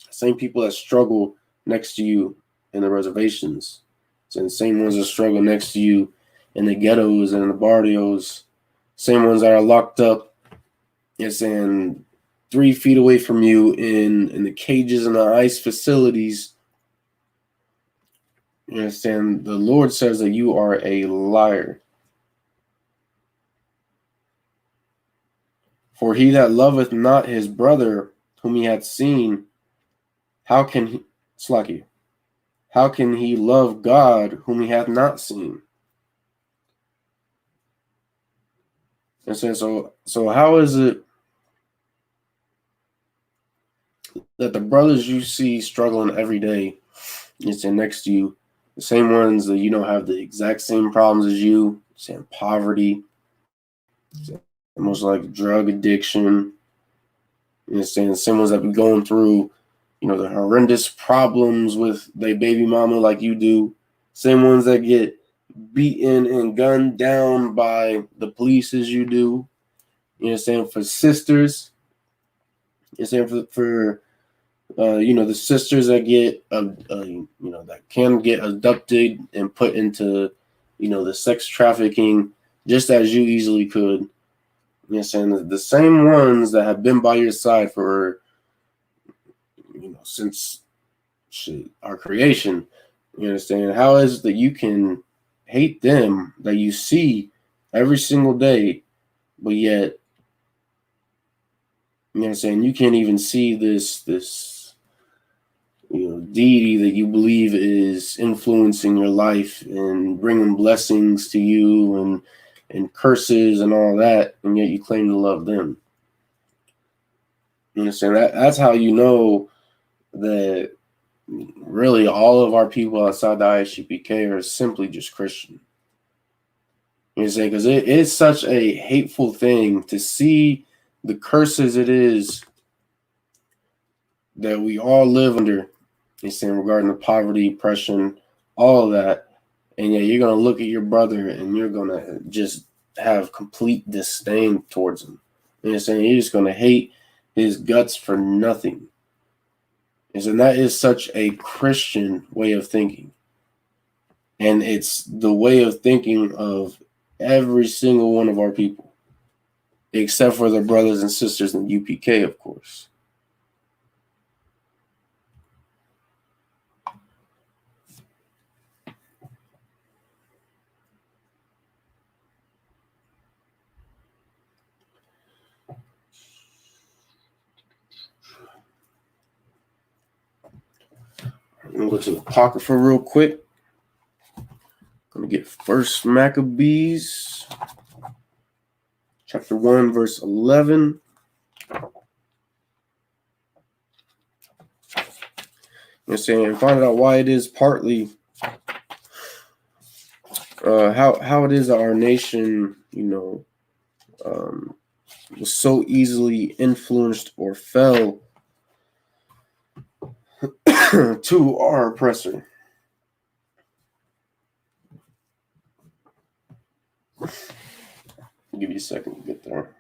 same people that struggle next to you in the reservations, and same ones that struggle next to you in the ghettos and the barrios, same ones that are locked up, 3 feet away from you in the cages and the ICE facilities. You understand? The Lord says that you are a liar. For he that loveth not his brother whom he hath seen, how can he love God whom he hath not seen? And so how is it that the brothers you see struggling every day, next to you, the same ones that have the exact same problems as you, poverty, most like drug addiction, the same ones that be going through, the horrendous problems with their baby mama like you do, same ones that get beaten and gunned down by the police as you do, for sisters, for the sisters that get that can get abducted and put into the sex trafficking just as you easily could. The same ones that have been by your side for since our creation. You understand? How is it that you can hate them that you see every single day, but yet you can't even see this deity that you believe is influencing your life and bringing blessings to you and curses and all that, and yet you claim to love them. You understand? That's how you know that really all of our people outside the I.S.U.P.K are simply just Christian. You know, because it is such a hateful thing to see the curses it is that we all live under. Regarding the poverty, oppression, all of that, and yet you're gonna look at your brother and you're gonna just have complete disdain towards him. You know what I'm saying? You're just gonna hate his guts for nothing. And that is such a Christian way of thinking. And it's the way of thinking of every single one of our people, except for the brothers and sisters in UPK, of course. I'm going to go to the Apocrypha real quick. I'm going to get 1 Maccabees, chapter 1, verse 11. And find out why it is partly how it is that our nation, was so easily influenced or fell to our oppressor. I'll give you a second to get there.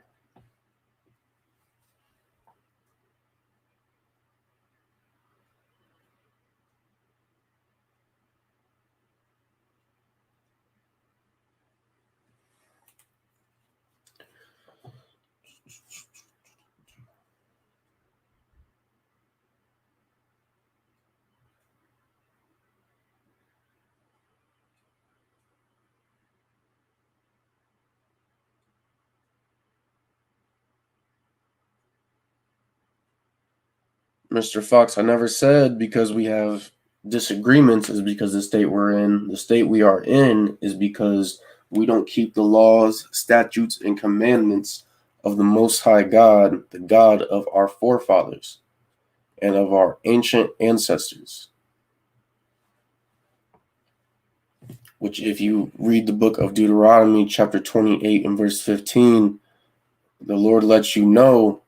Mr. Fox, I never said because we have disagreements is because the state we're in. The state we are in is because we don't keep the laws, statutes, and commandments of the Most High God, the God of our forefathers and of our ancient ancestors. Which, if you read the book of Deuteronomy, chapter 28 and verse 15, the Lord lets you know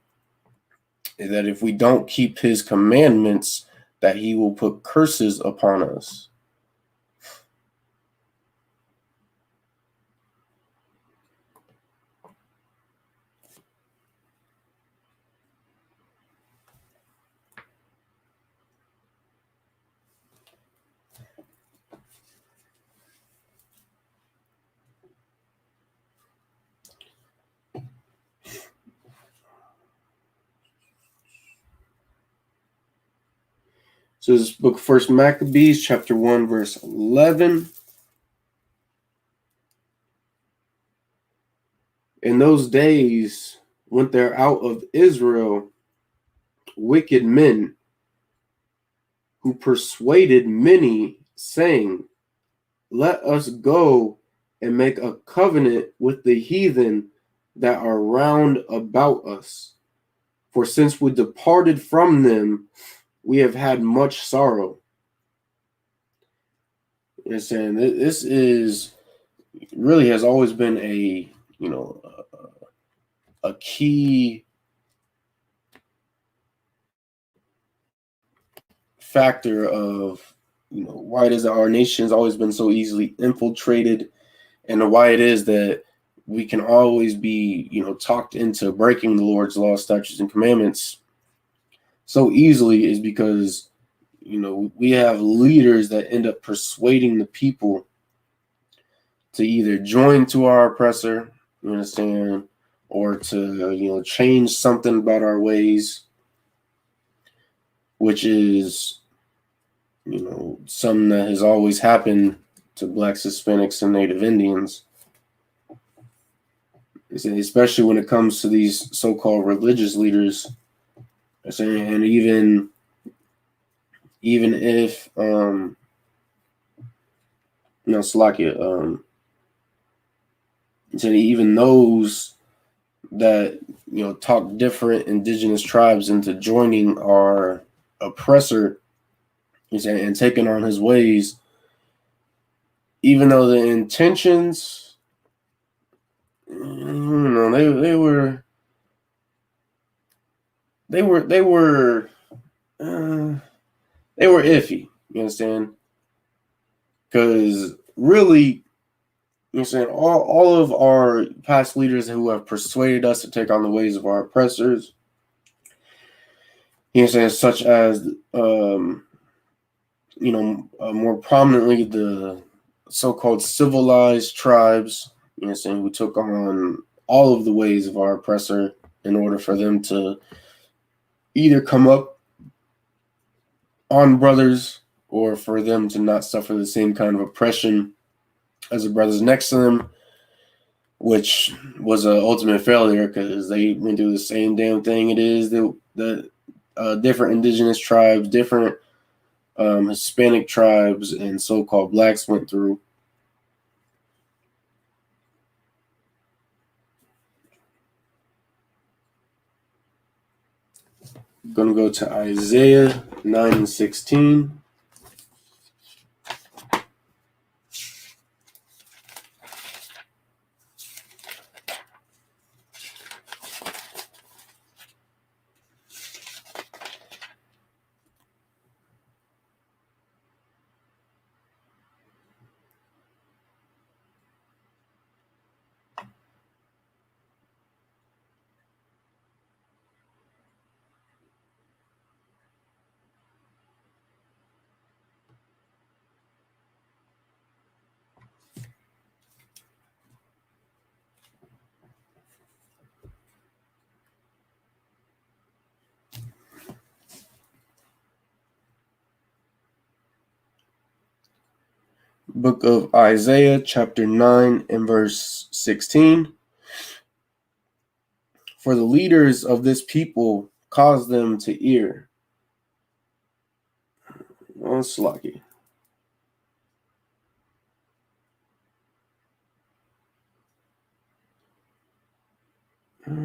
that if we don't keep his commandments, that he will put curses upon us. So this book of First Maccabees, chapter 1, verse 11. In those days went there out of Israel wicked men who persuaded many, saying, let us go and make a covenant with the heathen that are round about us. For since we departed from them, we have had much sorrow. And saying this is really has always been a a key factor of why it is that our nation has always been so easily infiltrated, and why it is that we can always be talked into breaking the Lord's law, statutes, and commandments so easily, is because we have leaders that end up persuading the people to either join to our oppressor, you understand, or to change something about our ways, which is something that has always happened to Blacks, Hispanics, and Native Indians, especially when it comes to these so-called religious leaders. And even if Salakia, even those that talk different indigenous tribes into joining our oppressor and taking on his ways, even though the intentions, they were iffy. You understand? Because really, all of our past leaders who have persuaded us to take on the ways of our oppressors, such as more prominently the so-called civilized tribes, who took on all of the ways of our oppressor in order for them to either come up on brothers or for them to not suffer the same kind of oppression as the brothers next to them, which was an ultimate failure because they went through the same damn thing. It is the different indigenous tribes, different Hispanic tribes, and so-called blacks went through. I'm going to go to Isaiah 9 and 16. Book of Isaiah, chapter 9 and verse 16. For the leaders of this people cause them to err, Well, it's lucky. Yeah,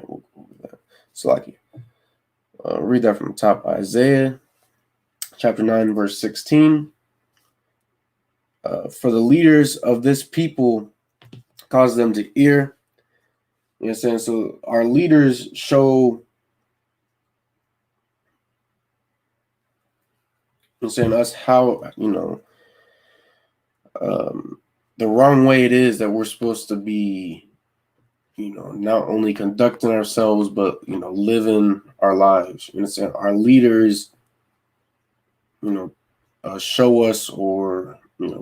we'll go over that. It's lucky. Read that from the top. Isaiah chapter 9, verse 16. For the leaders of this people, cause them to hear. You know what I'm saying? So our leaders show, you know, saying us how, the wrong way it is that we're supposed to be, not only conducting ourselves, but, living our lives. You know what I'm saying? Our leaders, show us or,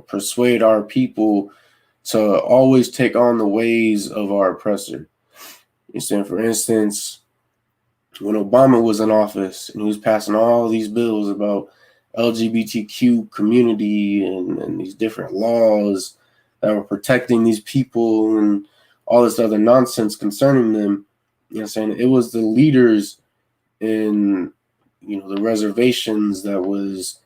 persuade our people to always take on the ways of our oppressor. You know what I'm saying? For instance, when Obama was in office and he was passing all these bills about LGBTQ community and these different laws that were protecting these people and all this other nonsense concerning them, you know what I'm saying? It was the leaders in, the reservations that was,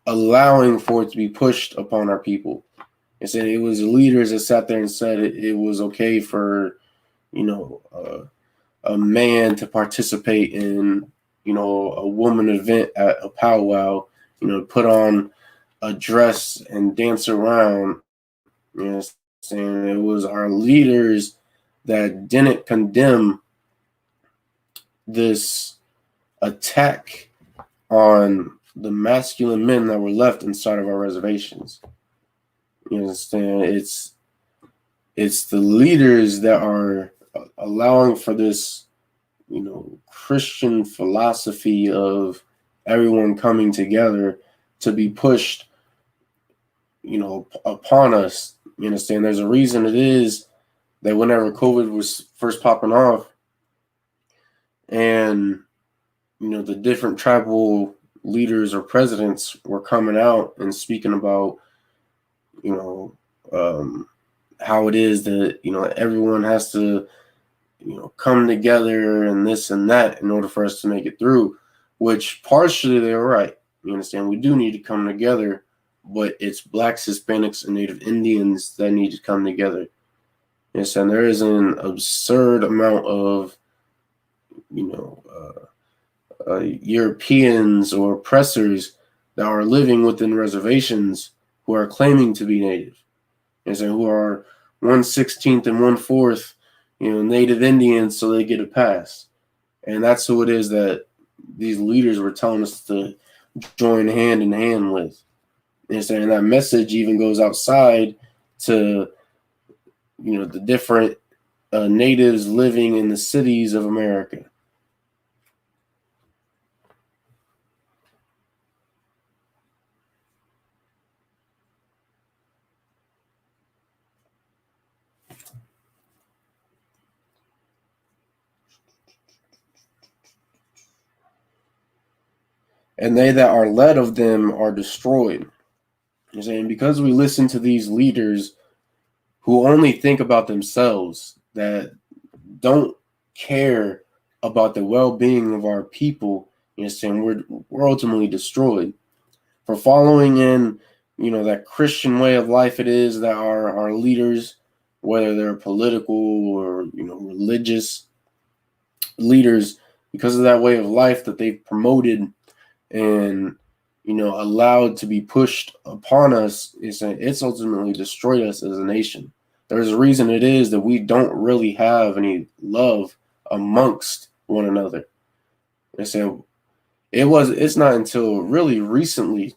allowing for it to be pushed upon our people. And said it was the leaders that sat there and said it was okay for, a man to participate in, a woman event at a powwow, put on a dress and dance around. You know, saying it was our leaders that didn't condemn this attack on the masculine men that were left inside of our reservations. You understand? It's the leaders that are allowing for this, Christian philosophy of everyone coming together to be pushed, upon us. You understand? There's a reason it is that whenever COVID was first popping off and, the different tribal leaders or presidents were coming out and speaking about, how it is that, everyone has to, come together and this and that in order for us to make it through, which partially they're right. You understand? We do need to come together, but it's blacks, Hispanics, and Native Indians that need to come together. You understand? There is an absurd amount of, Europeans or oppressors that are living within reservations who are claiming to be Native. And so who are 1/16 and 1/4, Native Indians, so they get a pass. And that's who it is that these leaders were telling us to join hand in hand with. And that message even goes outside to, the different natives living in the cities of America. And they that are led of them are destroyed. You're saying because we listen to these leaders who only think about themselves, that don't care about the well-being of our people, you're saying we're ultimately destroyed. For following in, that Christian way of life it is that our leaders, whether they're political or, religious leaders, because of that way of life that they've promoted and, allowed to be pushed upon us, it's ultimately destroyed us as a nation. There's a reason it is that we don't really have any love amongst one another. It's not until really recently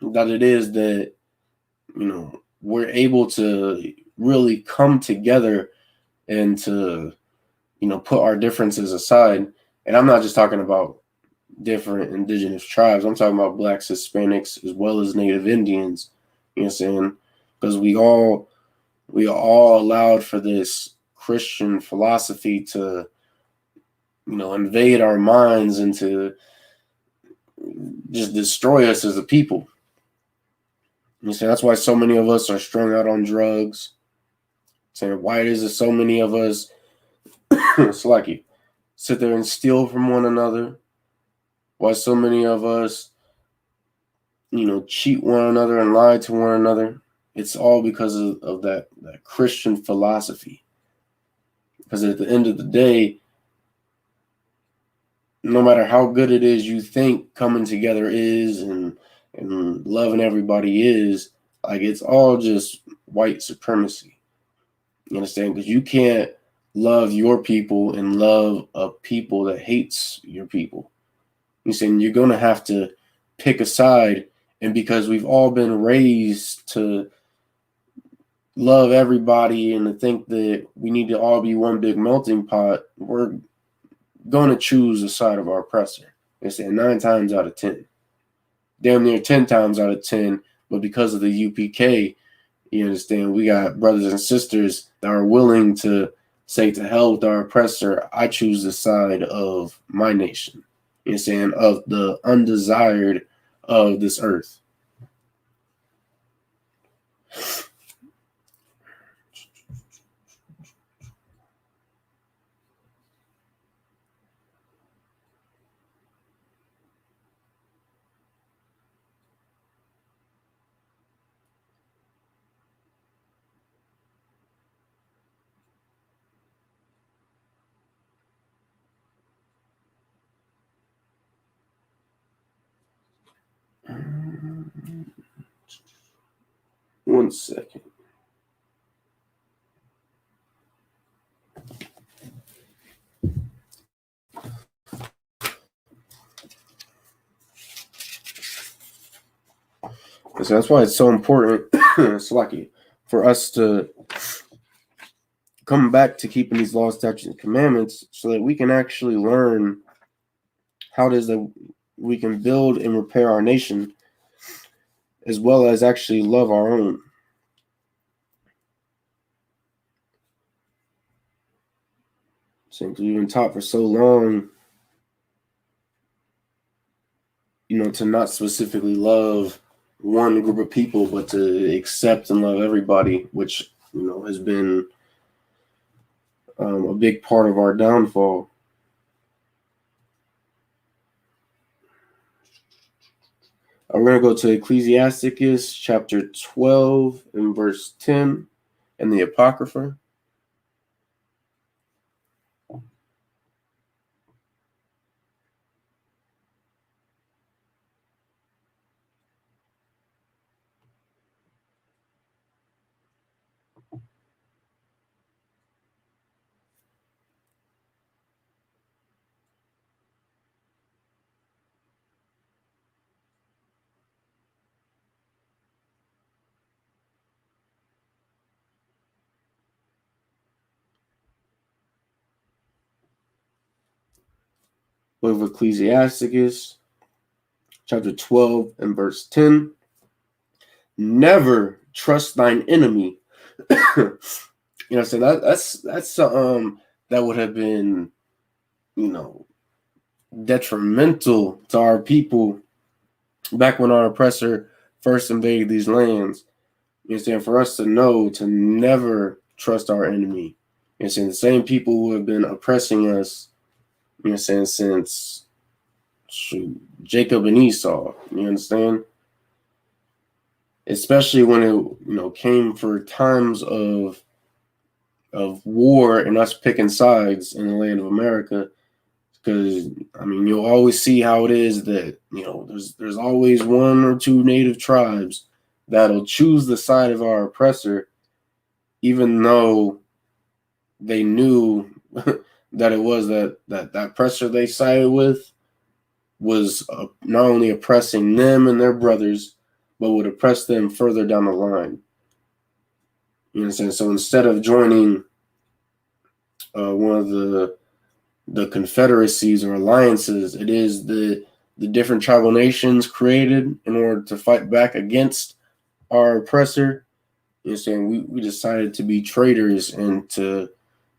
that it is that, we're able to really come together and to, put our differences aside. And I'm not just talking about different indigenous tribes. I'm talking about blacks, Hispanics, as well as Native Indians. You know what I'm saying? Because we all allowed for this Christian philosophy to, invade our minds and to just destroy us as a people. You see, that's why so many of us are strung out on drugs. Saying, why is it so many of us slacky sit there and steal from one another? Why so many of us, cheat one another and lie to one another? It's all because of that Christian philosophy. Because at the end of the day, no matter how good it is you think coming together is and loving everybody is, like, it's all just white supremacy. You understand? Because you can't love your people and love a people that hates your people. You're saying you're going to have to pick a side. And because we've all been raised to love everybody and to think that we need to all be one big melting pot, we're going to choose the side of our oppressor. They say 9 times out of 10. Damn near 10 times out of 10. But because of the UPK, you understand, we got brothers and sisters that are willing to say, to hell with our oppressor, I choose the side of my nation. You understand, of the undesired of this earth. One second. So that's why it's so important, it's lucky, for us to come back to keeping these laws, statutes, and commandments so that we can actually learn how it is that we can build and repair our nation as well as actually love our own. Since we've been taught for so long, to not specifically love one group of people, but to accept and love everybody, which, has been a big part of our downfall. We're going to go to Ecclesiasticus chapter 12 and verse 10 and the Apocrypha. Book of Ecclesiasticus chapter 12 and verse 10. Never trust thine enemy. So that's something that would have been, detrimental to our people back when our oppressor first invaded these lands. For us to know to never trust our enemy. The same people who have been oppressing us, since Jacob and Esau. You understand? Especially when it, came for times of war and us picking sides in the land of America. Because you'll always see how it is that there's always 1 or 2 native tribes that'll choose the side of our oppressor, even though they knew that it was that oppressor they sided with was not only oppressing them and their brothers, but would oppress them further down the line. You understand? So instead of joining one of the confederacies or alliances, it is the different tribal nations created in order to fight back against our oppressor. You understand? We decided to be traitors and to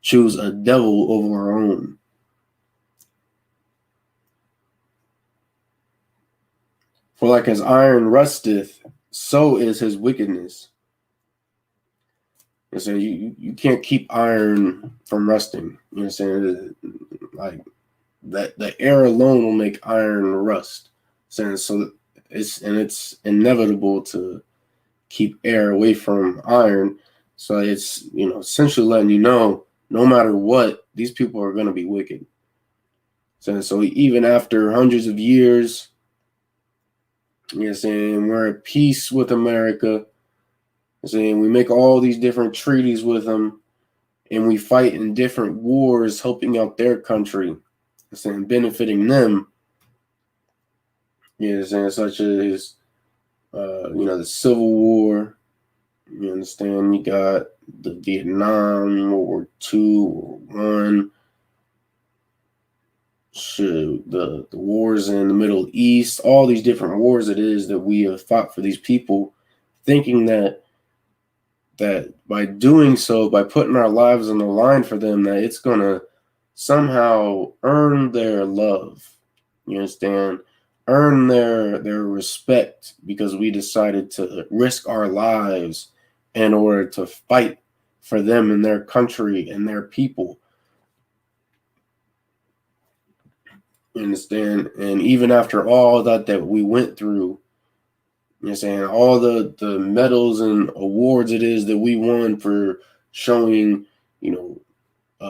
choose a devil over our own. For like as iron rusteth so is his wickedness. And so you can't keep iron from rusting. You know what I'm saying? Like that the air alone will make iron rust. So it's inevitable to keep air away from iron. So it's, essentially letting you know, no matter what, these people are going to be wicked. So even after hundreds of years, saying we're at peace with America, saying we make all these different treaties with them, and we fight in different wars, helping out their country, saying benefiting them. Saying such as the Civil War. You understand? You got the Vietnam, World War II, World War I. The wars in the Middle East, all these different wars it is that we have fought for these people, thinking that by doing so, by putting our lives on the line for them, that it's going to somehow earn their love. You understand? Earn their respect because we decided to risk our lives in order to fight for them and their country and their people. You understand? And even after all that we went through, saying all the medals and awards it is that we won for showing,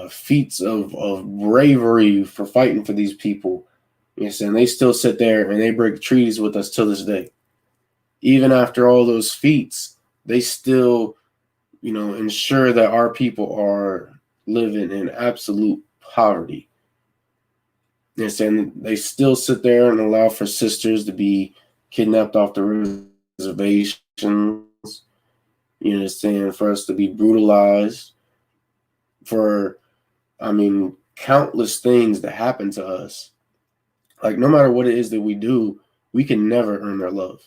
feats of bravery for fighting for these people. And they still sit there and they break treaties with us till this day. Even after all those feats, they still, ensure that our people are living in absolute poverty. And they still sit there and allow for sisters to be kidnapped off the reservations. You understand? For us to be brutalized. For, countless things that happen to us. Like, no matter what it is that we do, we can never earn their love.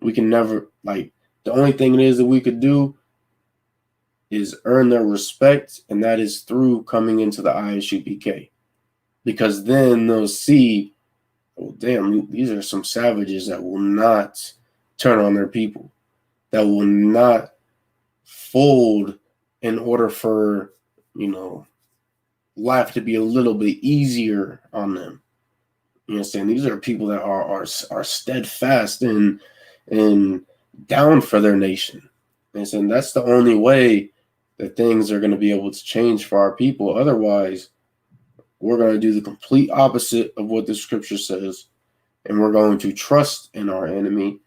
We can never, the only thing it is that we could do is earn their respect, and that is through coming into the I.S.U.P.K. Because then they'll see, oh, damn, these are some savages that will not turn on their people, that will not fold in order for, life to be a little bit easier on them. You understand? These are people that are steadfast and down for their nation. And that's the only way that things are going to be able to change for our people. Otherwise, we're going to do the complete opposite of what the scripture says, and we're going to trust in our enemy,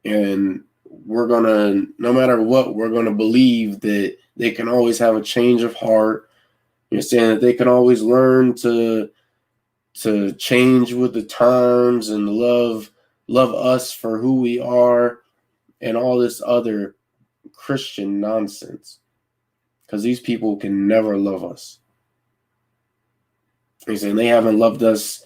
and we're going to, no matter what, we're going to believe that they can always have a change of heart. You understand? That they can always learn to change with the times and love us for who we are and all this other Christian nonsense, because these people can never love us. He's saying they haven't loved us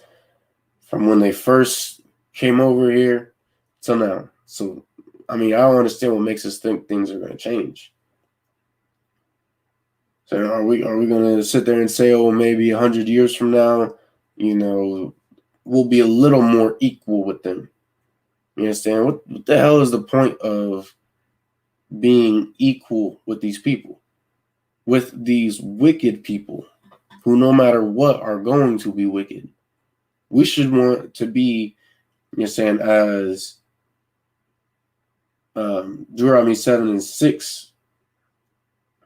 from when they first came over here till now. So, I don't understand what makes us think things are going to change. So are we going to sit there and say, oh, maybe 100 years from now, we'll be a little more equal with them? You understand? What the hell is the point of being equal with these people? With these wicked people who, no matter what, are going to be wicked. We should want to be, as Deuteronomy 7:6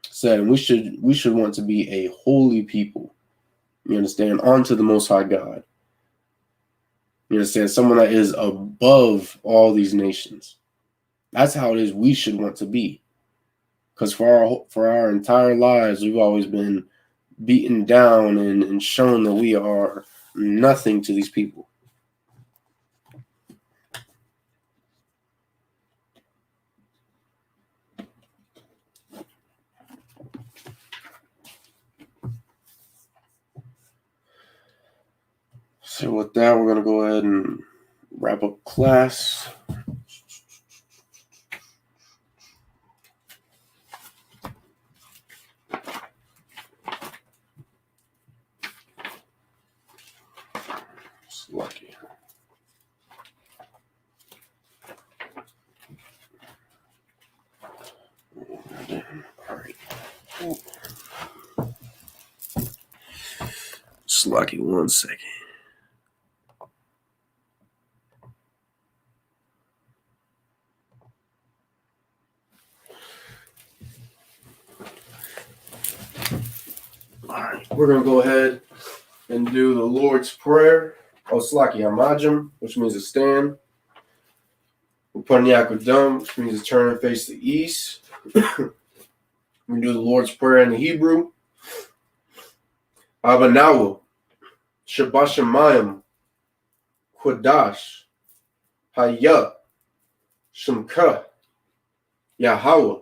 said, we should want to be a holy people. You understand? Unto the Most High God. You understand? Someone that is above all these nations. That's how it is we should want to be. Because for our entire lives, we've always been beaten down and shown that we are nothing to these people. So with that, we're going to go ahead and wrap up class. It's lucky. Slacky, 1 second. All right, we're going to go ahead and do the Lord's Prayer. Oslaki Amajim, which means to stand. Upanyakudum, which means to turn and face the east. We do the Lord's Prayer in the Hebrew. Abanawu, Shabashamayim, Quadash, Hayah, Shemka, Yahweh,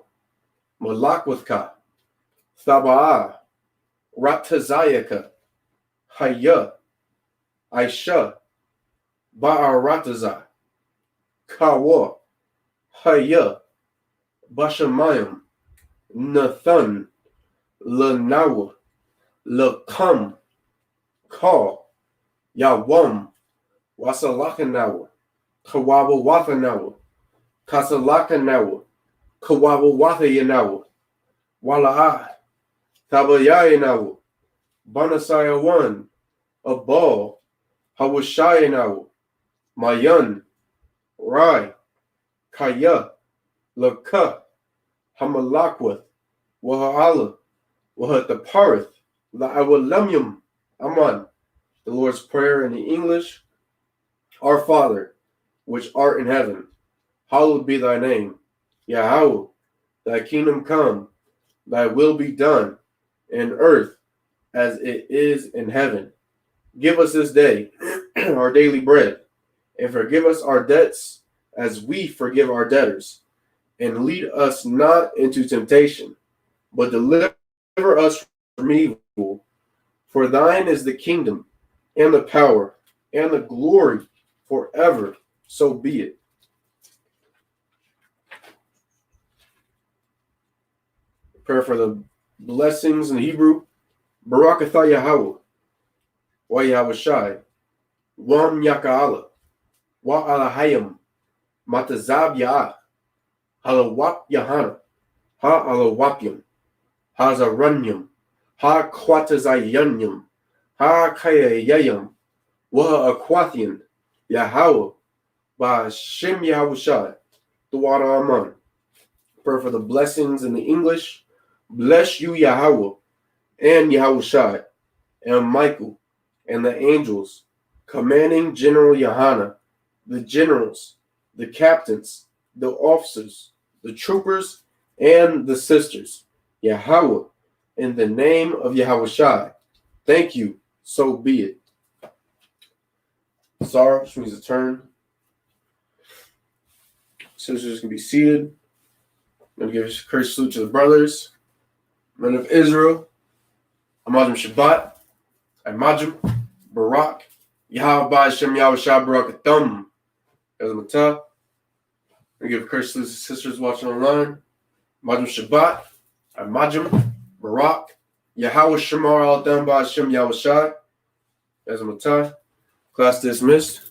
Malakwithka, Thaba'ah, Ratazayaka, Hayah, Aisha, Ba'arataza, Kawa, Hayah, Bashamayim, Nathan, Lanawa, Lakam, Ka, Yawam, Wasalakanawa, Kawawa Wathanawa, Kasalakanawa, Kawawa Wathayanawa, Wala'ah, Tabayayanawa, Banasaya 1, Abal, Hawashayanawa, Mayan, Rai, Kaya, Laka, Hamalakwith, Waha'ala, Wahataparith, La'awalamyam, Aman. The Lord's Prayer in the English. Our Father, which art in heaven, hallowed be thy name. Yahweh, thy kingdom come, thy will be done, in earth as it is in heaven. Give us this day our daily bread, and forgive us our debts as we forgive our debtors. And lead us not into temptation, but deliver us from evil. For thine is the kingdom, and the power, and the glory forever. So be it. Prayer for the blessings in Hebrew. Barakatha Yahweh, Wa Yahweh Shai, Wam Yaka'ala, Wa Alahayim, Matazab Ya'ah, Halawap Yahana, Ha Alawapyam, Ha Zaranyam, Ha Kwatazayanyam, Ha Kayayayam, Wa Akwathian, Yahweh, Ba Shem Yahushai, Duwara Aman. Prayer for the blessings in the English. Bless you, Yahweh, and Yahushai, and Michael, and the angels, commanding General Yahanna, the generals, the captains, the officers, the troopers, and the sisters. Yahweh, in the name of Yahushai. Thank you, so be it. Sarah, which means to turn. Sisters can be seated. I'm going to give a courteous salute to the brothers, men of Israel. Amajim Shabbat, Amajim, Barak, Yahweh Shem Yahushai Barakathum. Ezmatah. I give a courteous salute to sisters watching online. Amajim Shabbat, Amajim, Barak, Yahweh Shemar Al Dam Ba Shem Yahushai. Ezmatah. Class dismissed.